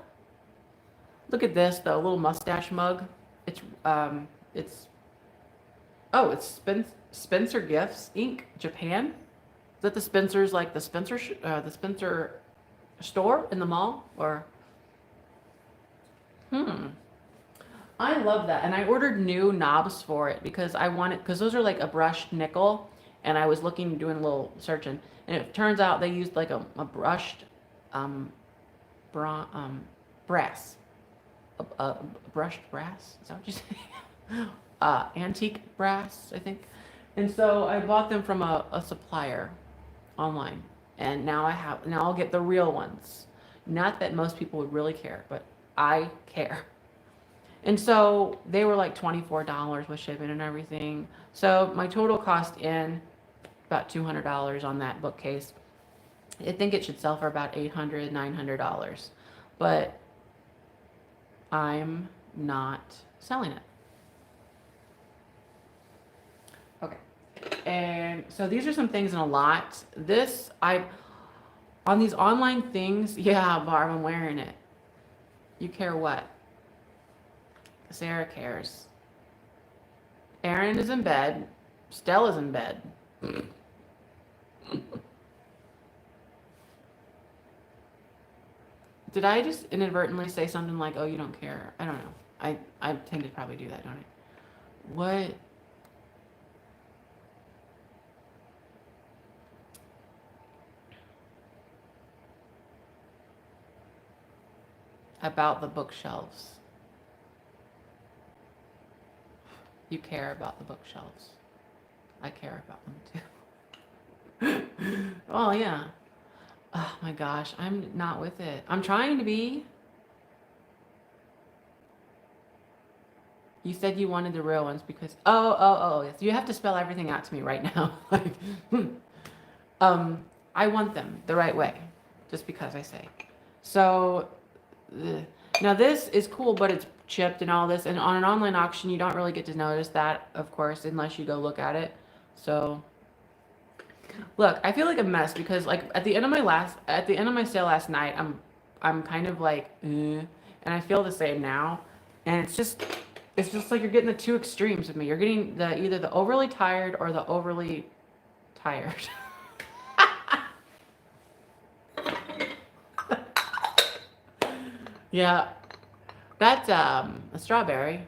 Look at this, the little mustache mug. It's Spencer Gifts Inc. Japan. Is that the Spencer's, like the Spencer store in the mall? Or I love that. And I ordered new knobs for it because I wanted, because those are like a brushed nickel, and I was doing a little searching, and it turns out they used like a brushed brass. A brushed brass? Is that what you say? Antique brass, I think. And so I bought them from a supplier online, and now I'll get the real ones. Not that most people would really care, but I care. And so they were like $24 with shipping and everything. So my total cost in about $200 on that bookcase. I think it should sell for about $800, $900. But I'm not selling it. Okay. And so these are some things in a lot. This, on these online things, yeah, Barb, I'm wearing it. You care what? Sarah cares. Aaron is in bed. Stella's in bed. Did I just inadvertently say something like, oh, you don't care? I don't know. I tend to probably do that, don't I? What? About the bookshelves. You care about the bookshelves. I care about them too. Oh, yeah. Oh my gosh, I'm not with it. I'm trying to be. You said you wanted the real ones because yes. You have to spell everything out to me right now. Like, I want them the right way, just because I say. So, now this is cool, but it's chipped and all this. And on an online auction, you don't really get to notice that, of course, unless you go look at it. So, look, I feel like a mess because like at the end of my sale last night, I'm kind of like, and I feel the same now. And it's just like you're getting the two extremes of me. You're getting either the overly tired or the overly tired. Yeah, that's a strawberry.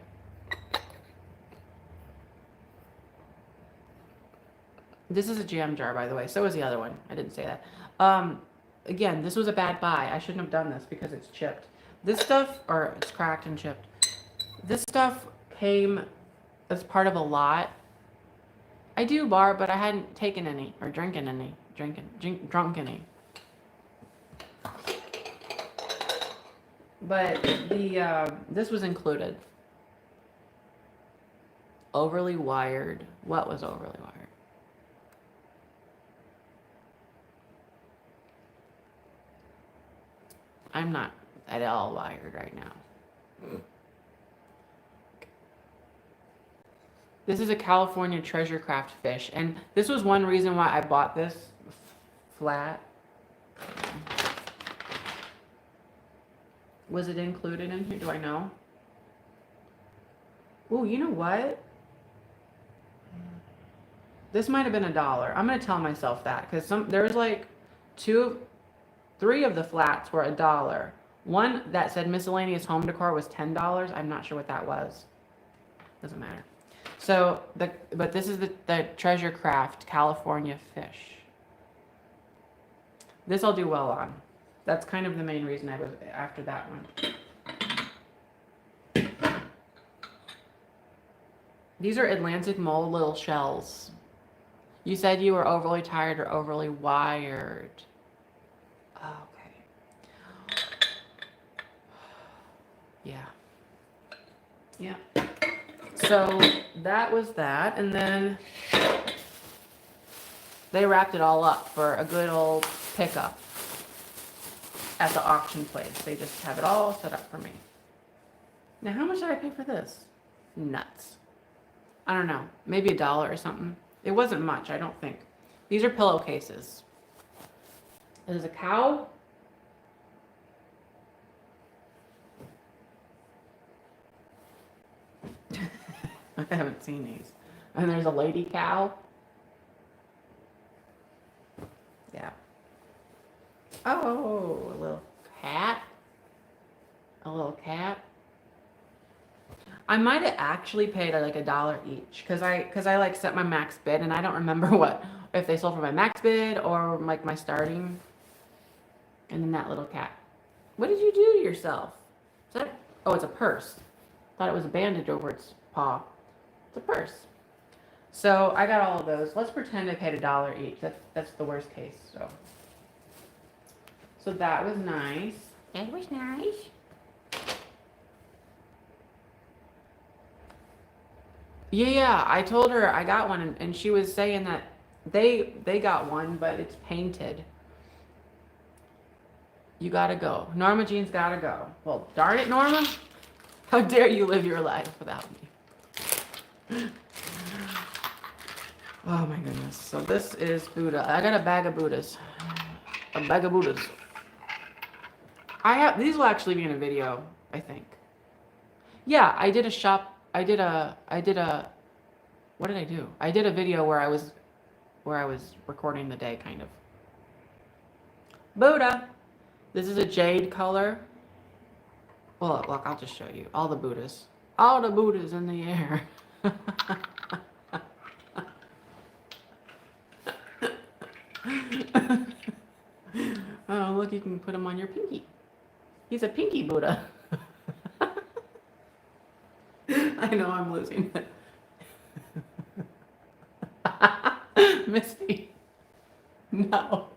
This is a jam jar, by the way. So is the other one. I didn't say that. Again, this was a bad buy. I shouldn't have done this because it's chipped. This stuff, or it's cracked and chipped. This stuff came as part of a lot. I do, Barb, but I hadn't taken any or drunk any. But this was included. Overly wired. What was overly wired? I'm not at all wired right now. This is a California treasure craft fish. And this was one reason why I bought this flat. Was it included in here? Do I know? Oh, you know what? This might have been $1. I'm going to tell myself that because there's like 3 of the flats were $1. One that said miscellaneous home decor was $10. I'm not sure what that was. Doesn't matter. So but this is the treasure craft California fish. This I'll do well on. That's kind of the main reason I was after that one. These are Atlantic mole little shells. You said you were overly tired or overly wired. Okay. Yeah. Yeah. So that was that. And then they wrapped it all up for a good old pickup at the auction place. They just have it all set up for me. Now, how much did I pay for this? Nuts. I don't know. Maybe $1 or something. It wasn't much, I don't think. These are pillowcases. There's a cow. I haven't seen these. And there's a lady cow. Yeah. Oh, a little cat. A little cat. I might have actually paid like $1 each because I like set my max bid and I don't remember if they sold for my max bid or like my starting. And then that little cat. What did you do to yourself? Is that? Oh, it's a purse. Thought it was a bandage over its paw. It's a purse. So I got all of those. Let's pretend I paid $1 each. That's the worst case. So that was nice. That was nice. Yeah, I told her I got one, and she was saying that they got one, but it's painted. You gotta go. Norma Jean's gotta go. Well, darn it, Norma. How dare you live your life without me? Oh my goodness. So this is Buddha. I got a bag of Buddhas. A bag of Buddhas. These will actually be in a video, I think. Yeah, I did a shop. What did I do? I did a video where I was recording the day, kind of. Buddha. This is a jade color. Well, look, I'll just show you. All the Buddhas. All the Buddhas in the air. Oh, look, you can put him on your pinky. He's a pinky Buddha. I know I'm losing it. Misty. No.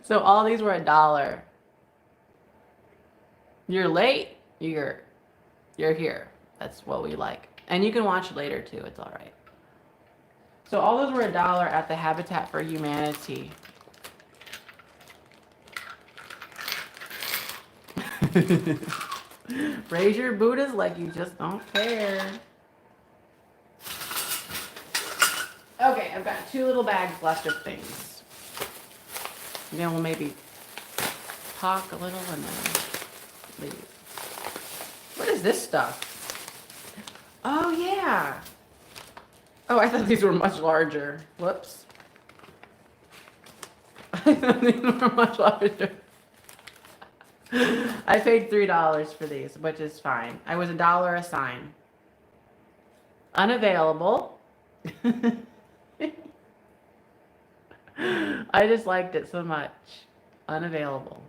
So all these were $1. You're late, you're here. That's what we like. And you can watch later too, it's all right. So all those were $1 at the Habitat for Humanity. Raise your Buddhas like you just don't care. Okay, I've got 2 little bags left of things. And then we'll maybe talk a little and then leave. What is this stuff? Oh, yeah. Oh, I thought these were much larger. Whoops. I thought these were much larger. I paid $3 for these, which is fine. I was $1 a sign. Unavailable. I just liked it so much. Unavailable.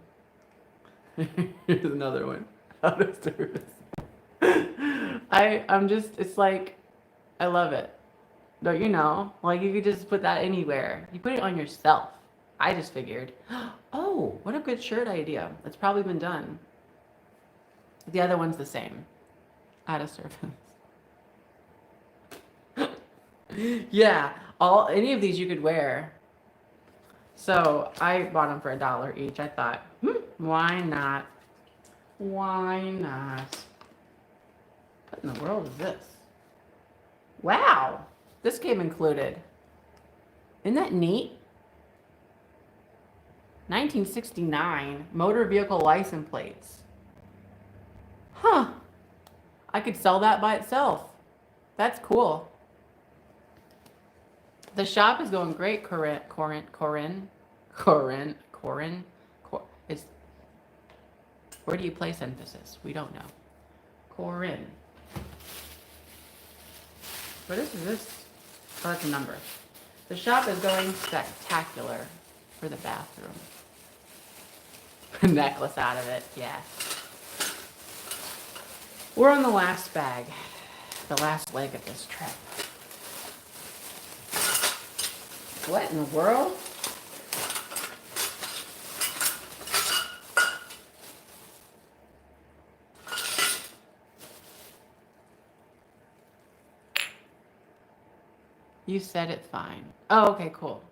Here's another one. Out of service. It's like, I love it. Don't you know? Like, you could just put that anywhere. You put it on yourself. I just figured, oh, what a good shirt idea. It's probably been done. The other one's the same. Out of service. Yeah, any of these you could wear. So I bought them for $1 each. I thought, why not? Why not? What in the world is this? Wow, this came included. Isn't that neat? 1969 motor vehicle license plates. Huh. I could sell that by itself. That's cool. The shop is going great, Corinne. It's, where do you place emphasis? We don't know. Corinne. What is this? Oh, that's a number. The shop is going spectacular for the bathroom. Necklace out of it, yeah. We're on the last bag, the last leg of this trip. What in the world? You said it fine. Oh, okay, cool.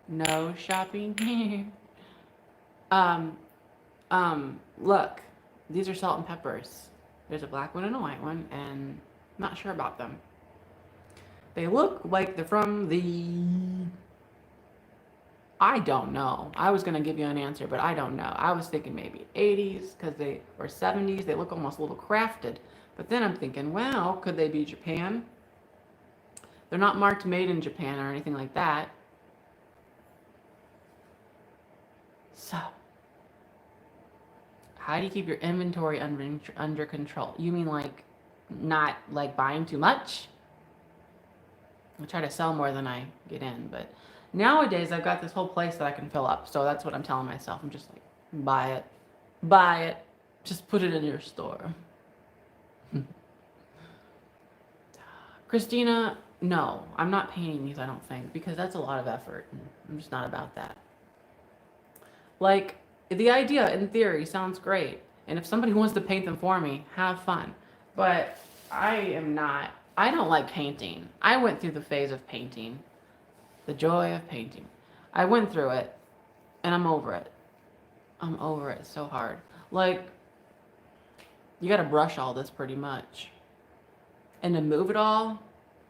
No shopping here. Look, these are salt and peppers. There's a black one and a white one, and I'm not sure about them. They look like they're from I don't know. I was gonna give you an answer, but I don't know. I was thinking maybe 80s, or 70s. They look almost a little crafted. But then I'm thinking, well, could they be Japan? They're not marked made in Japan or anything like that. So, how do you keep your inventory under control? You mean like not like buying too much? I try to sell more than I get in, but nowadays I've got this whole place that I can fill up. So that's what I'm telling myself. I'm just like, buy it, just put it in your store. Christina, no, I'm not painting these, I don't think, because that's a lot of effort. I'm just not about that. Like, the idea in theory sounds great, and if somebody wants to paint them for me, have fun. But I don't like painting. I went through the phase of painting, the joy of painting. I went through it, and I'm over it. I'm over it so hard. Like, you gotta brush all this pretty much. And to move it all,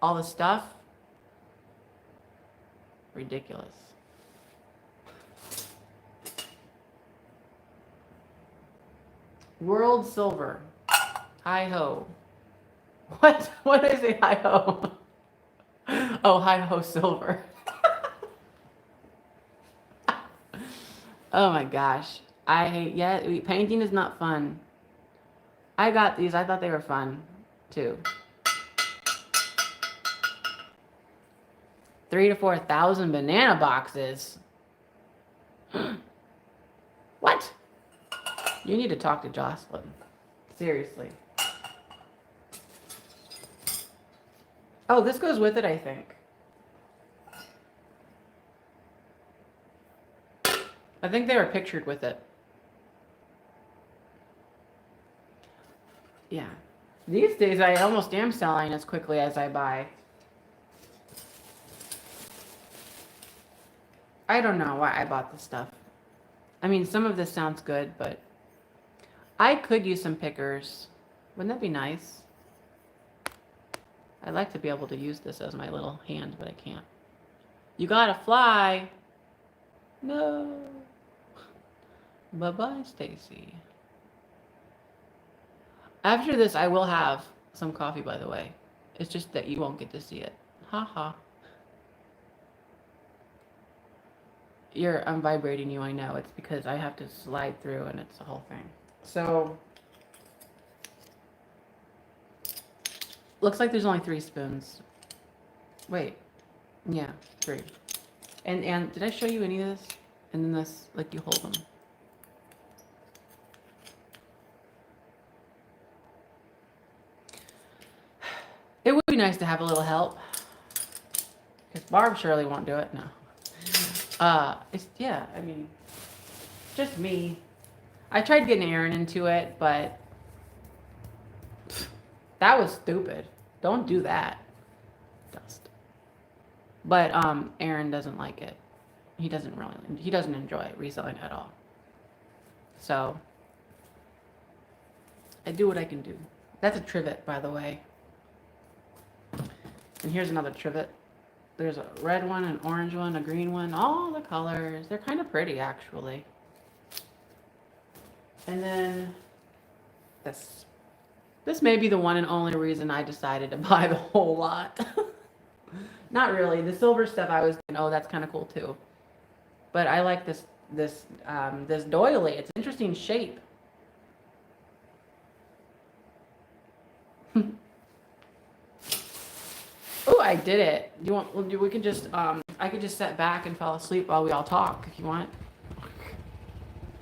all the stuff. Ridiculous. World silver. Hi ho. What? What did I say? Hi ho. Oh, hi ho silver. Oh my gosh. I hate, yeah, painting is not fun. I got these. I thought they were fun too. 3,000 to 4,000 banana boxes. What? You need to talk to Jocelyn. Seriously. Oh, this goes with it, I think. I think they were pictured with it. Yeah. These days, I almost am selling as quickly as I buy. I don't know why I bought this stuff. I mean, some of this sounds good, but I could use some pickers. Wouldn't that be nice? I'd like to be able to use this as my little hand, but I can't. You gotta fly. No. Bye-bye, Stacy. After this, I will have some coffee, by the way. It's just that you won't get to see it. Ha ha. I'm vibrating you, I know. It's because I have to slide through and it's the whole thing. So, looks like there's only 3 spoons. Wait. Yeah, 3. And did I show you any of this? And then this, like you hold them. It would be nice to have a little help. Because Barb surely won't do it. No. Yeah, I mean, just me. I tried getting Aaron into it, but that was stupid. Don't do that. Dust. But Aaron doesn't like it. He doesn't enjoy reselling at all. So I do what I can do. That's a trivet, by the way. And here's another trivet. There's a red one, an orange one, a green one, all the colors. They're kind of pretty, actually. And then this. This may be the one and only reason I decided to buy the whole lot. Not really. The silver stuff I was thinking, oh, that's kind of cool too. But I like this doily. It's an interesting shape. Oh, I did it. We can just, I could just sit back and fall asleep while we all talk if you want.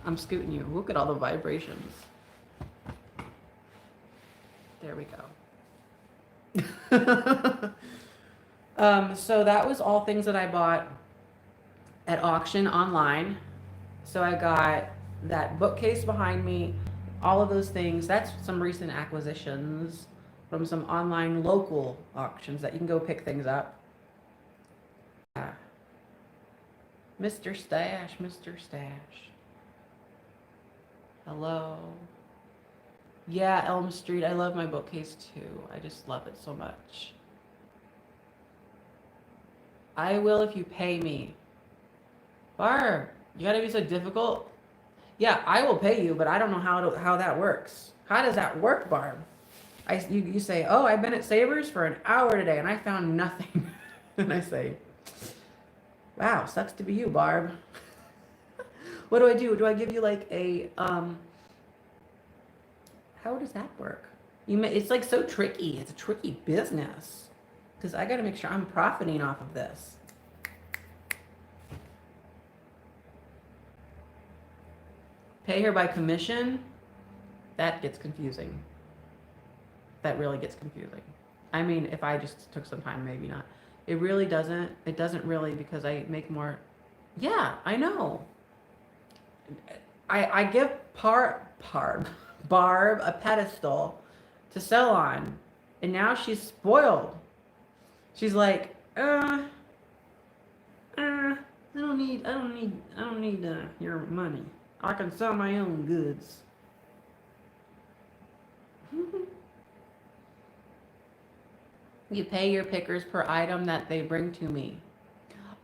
I'm scooting you. Look at all the vibrations. There we go. So that was all things that I bought at auction online. So I got that bookcase behind me, all of those things. That's some recent acquisitions from some online local auctions that you can go pick things up. Mr. Stash, Mr. Stash. Hello. Yeah, Elm Street. I love my bookcase too. I just love it so much. I will if you pay me. Barb, you gotta be so difficult. Yeah, I will pay you, but I don't know how that works. How does that work, Barb? You say, oh, I've been at Savers for an hour today and I found nothing. And I say, wow, sucks to be you, Barb. What do I do? Do I give you like a, how does that work? It's like so tricky. It's a tricky business. Because I got to make sure I'm profiting off of this. Pay her by commission? That gets confusing. That really gets confusing. I mean, if I just took some time, maybe not. It really doesn't. It doesn't really, because I make more. Yeah, I know. I give Barb a pedestal to sell on, and now she's spoiled. She's like, I don't need your money. I can sell my own goods. You pay your pickers per item that they bring to me.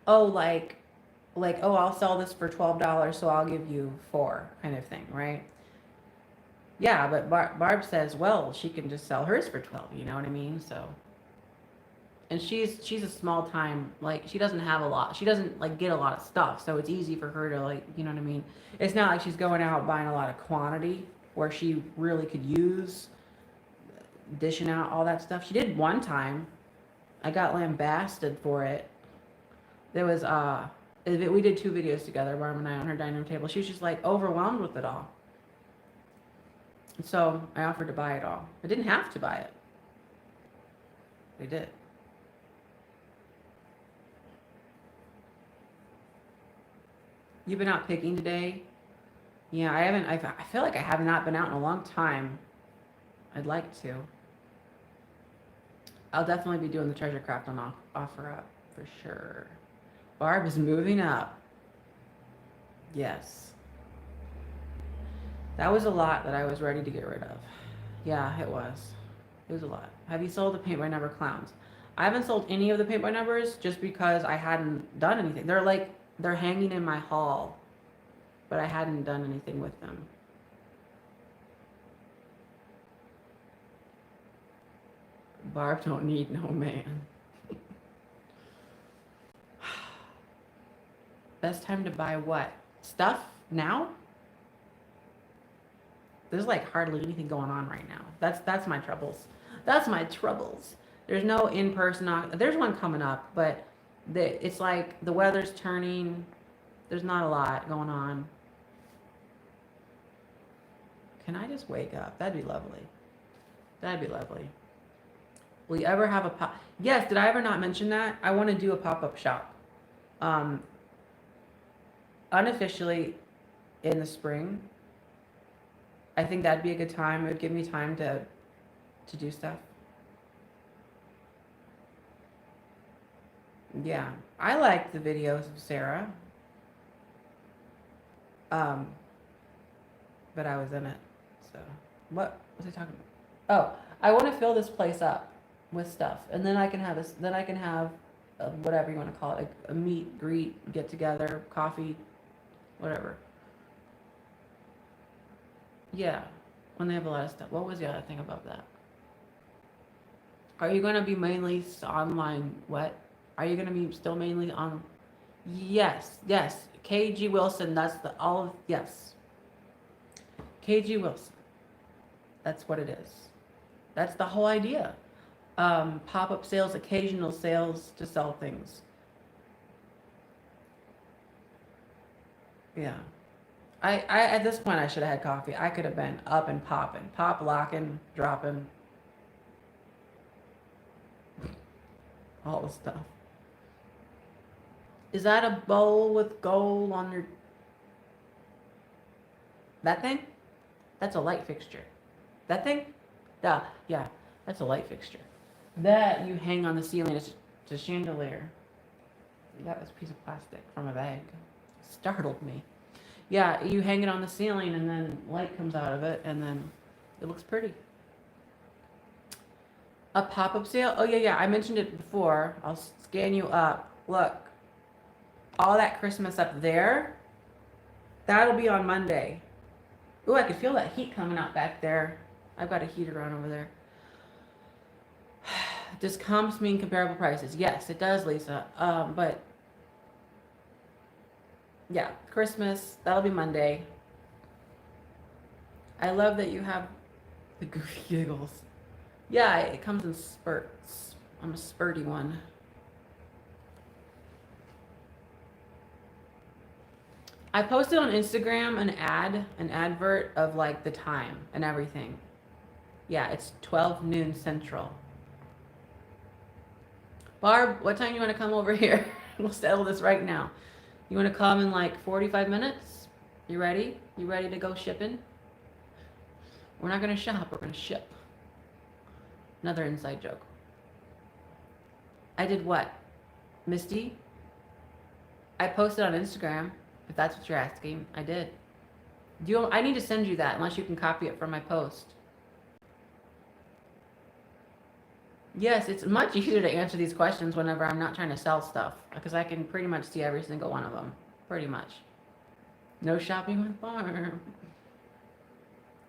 Oh, oh, I'll sell this for $12, so I'll give you four, kind of thing, right? Yeah, but Barb says, well, she can just sell hers for 12. You know what I mean? So, and she's a small time, like she doesn't have a lot. She doesn't like get a lot of stuff, so it's easy for her to, like, you know what I mean? It's not like she's going out buying a lot of quantity where she really could use dishing out all that stuff. She did one time. I got lambasted for it. There was we did 2 videos together, Barb and I, on her dining room table. She was just like overwhelmed with it all. So I offered to buy it all. I didn't have to buy it. They did. You've been out picking today? Yeah, I haven't. I feel like I have not been out in a long time. I'd like to. I'll definitely be doing the treasure craft on offer up for sure. Barb is moving up. Yes. That was a lot that I was ready to get rid of. Yeah, it was. It was a lot. Have you sold the paint by number clowns? I haven't sold any of the paint by numbers just because I hadn't done anything. They're hanging in my hall, but I hadn't done anything with them. Barb don't need no man. Best time to buy what? Stuff now? There's like hardly anything going on right now. That's my troubles. That's my troubles. There's no in-person. There's one coming up, but it's like the weather's turning. There's not a lot going on. Can I just wake up? That'd be lovely. That'd be lovely. Will you ever have a pop? Yes. Did I ever not mention that? I want to do a pop-up shop. Unofficially in the spring. I think that'd be a good time. It would give me time to do stuff. Yeah, I like the videos of Sarah. But I was in it. So what was I talking about? Oh, I want to fill this place up with stuff, and then I can have this. Then I can have whatever you want to call it, a meet, greet, get together, coffee, whatever. Yeah, when they have a lot of stuff. What was the other thing about that? Are you going to be mainly online? What? Are you going to be still mainly on? Yes, yes. KG Wilson, that's yes. KG Wilson. That's what it is. That's the whole idea. Pop-up sales, occasional sales to sell things. Yeah. I at this point I should have had coffee. I could have been up and popping, pop locking, dropping, all the stuff. Is that a bowl with gold on your? That thing? That's a light fixture. That thing? Yeah, that's a light fixture. That you hang on the ceiling. It's a chandelier. That was a piece of plastic from a bag. Startled me. Yeah, you hang it on the ceiling and then light comes out of it and then it looks pretty. A pop-up sale? Oh, yeah, I mentioned it before. I'll scan you up. Look, all that Christmas up there, that'll be on Monday. Ooh, I could feel that heat coming out back there. I've got a heater on over there. Does comps mean comparable prices? Yes, it does, Lisa. But yeah, Christmas, that'll be Monday. I love that you have the goofy giggles. Yeah, it comes in spurts. I'm a spurty one. I posted on Instagram an advert of like the time and everything. Yeah, it's 12 noon Central. Barb, what time you want to come over here? We'll settle this right now. You want to come in like 45 minutes? You ready? You ready to go shipping? We're not going to shop, we're going to ship. Another inside joke. I did what? Misty? I posted on Instagram, if that's what you're asking. I did. I need to send you that unless you can copy it from my post. Yes, it's much easier to answer these questions whenever I'm not trying to sell stuff because I can pretty much see every single one of them. Pretty much. No shopping with Barb.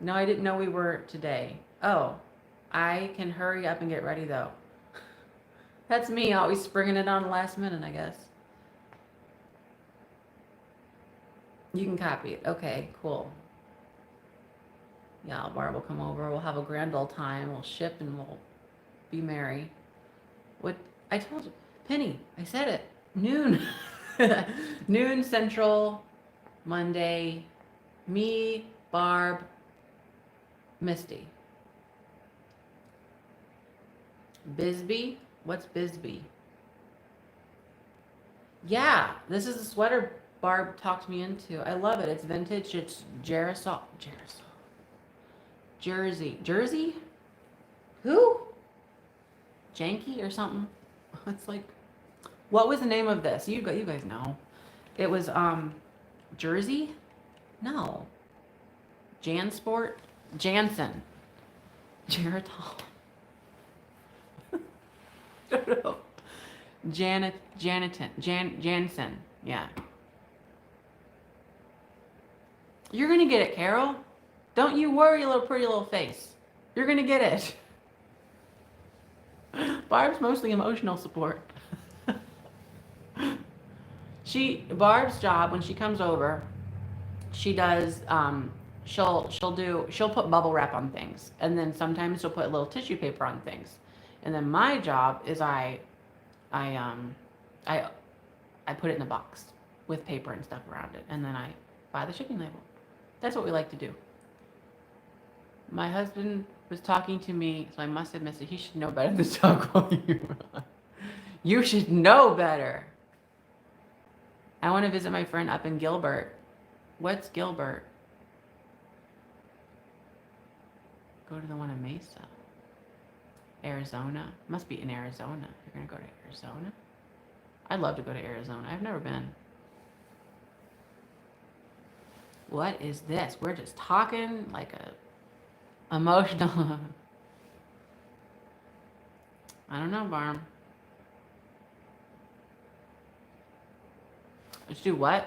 No, I didn't know we were today. Oh, I can hurry up and get ready though. That's me, always springing it on the last minute, I guess. You can copy it. Okay, cool. Yeah, Barb will come over. We'll have a grand old time. We'll ship and we'll be merry. What I told you, Penny, I said it. Noon. Noon Central, Monday. Me, Barb, Misty. Bisbee? What's Bisbee? Yeah, this is a sweater Barb talked me into. I love it. It's vintage. It's Jersey? Who? Janky or something? It's like, what was the name of this? You guys know. It was Jersey? No. Jansport? Jansen. Geritol. No. Jansen. Yeah. You're gonna get it, Carol. Don't you worry, little pretty little face. You're gonna get it. Barb's mostly emotional support. Barb's job when she comes over, she does she'll put bubble wrap on things, and then sometimes she'll put a little tissue paper on things, and then my job is I put it in a box with paper and stuff around it, and then I buy the shipping label. That's what we like to do. My husband was talking to me, so I must have missed it. He should know better than to talk while you're on. You should know better. I want to visit my friend up in Gilbert. What's Gilbert? Go to the one in Mesa. Arizona. Must be in Arizona. You're going to go to Arizona? I'd love to go to Arizona. I've never been. What is this? We're just talking like a emotional. I don't know, Barb. Let's do what?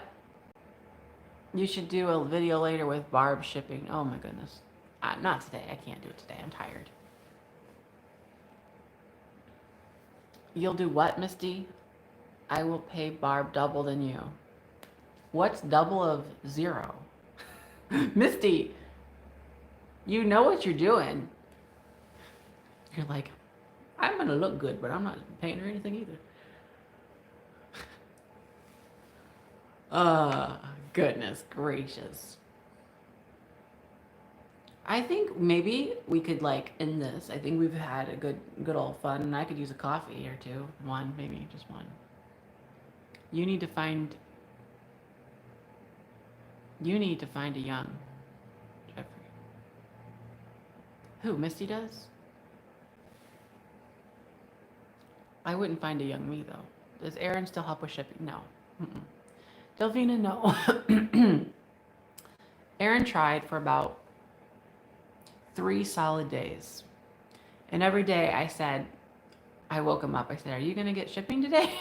You should do a video later with Barb shipping. Oh my goodness. Not today. I can't do it today. I'm tired. You'll do what, Misty? I will pay Barb double than you. What's double of 0? Misty, you know what you're doing. You're like, I'm going to look good, but I'm not paying her anything either. Goodness gracious. I think maybe we could like end this. I think we've had a good old fun, and I could use a coffee or two. One, maybe just one. You need to find a young Jeffrey. Who, Misty does? I wouldn't find a young me though. Does Aaron still help with shipping? No. Delphina, no. Aaron tried for about 3 solid days. And every day I woke him up. I said, are you going to get shipping today?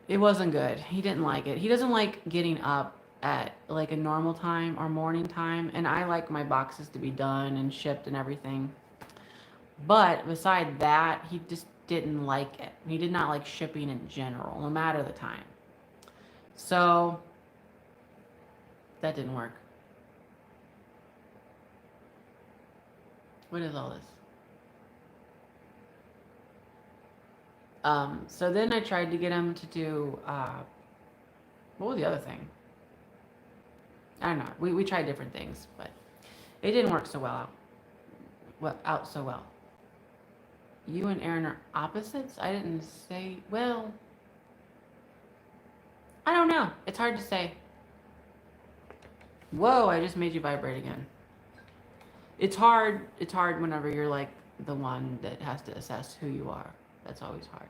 It wasn't good. He didn't like it. He doesn't like getting up at like a normal time or morning time. And I like my boxes to be done and shipped and everything. But beside that, he just didn't like it. He did not like shipping in general, no matter the time. So that didn't work. What is all this? So then I tried to get him to do, what was the other thing? I don't know. We tried different things, but it didn't work so well out so well. You and Aaron are opposites? I didn't say, well, I don't know. It's hard to say. Whoa, I just made you vibrate again. It's hard whenever you're like the one that has to assess who you are. That's always hard.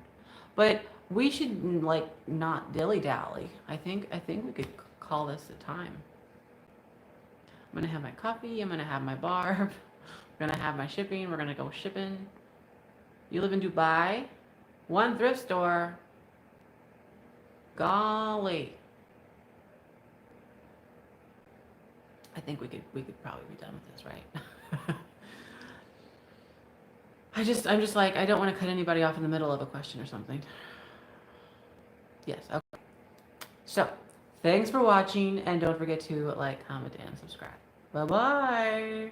But we should like not dilly-dally. I think we could call this a time. I'm gonna have my coffee, I'm gonna have my barb, I'm gonna have my shipping, we're gonna go shipping. You live in Dubai? One thrift store. Golly. I think we could probably be done with this, right? I'm just like, I don't want to cut anybody off in the middle of a question or something. Yes, okay. So, thanks for watching, and don't forget to like, comment, and subscribe. Bye-bye.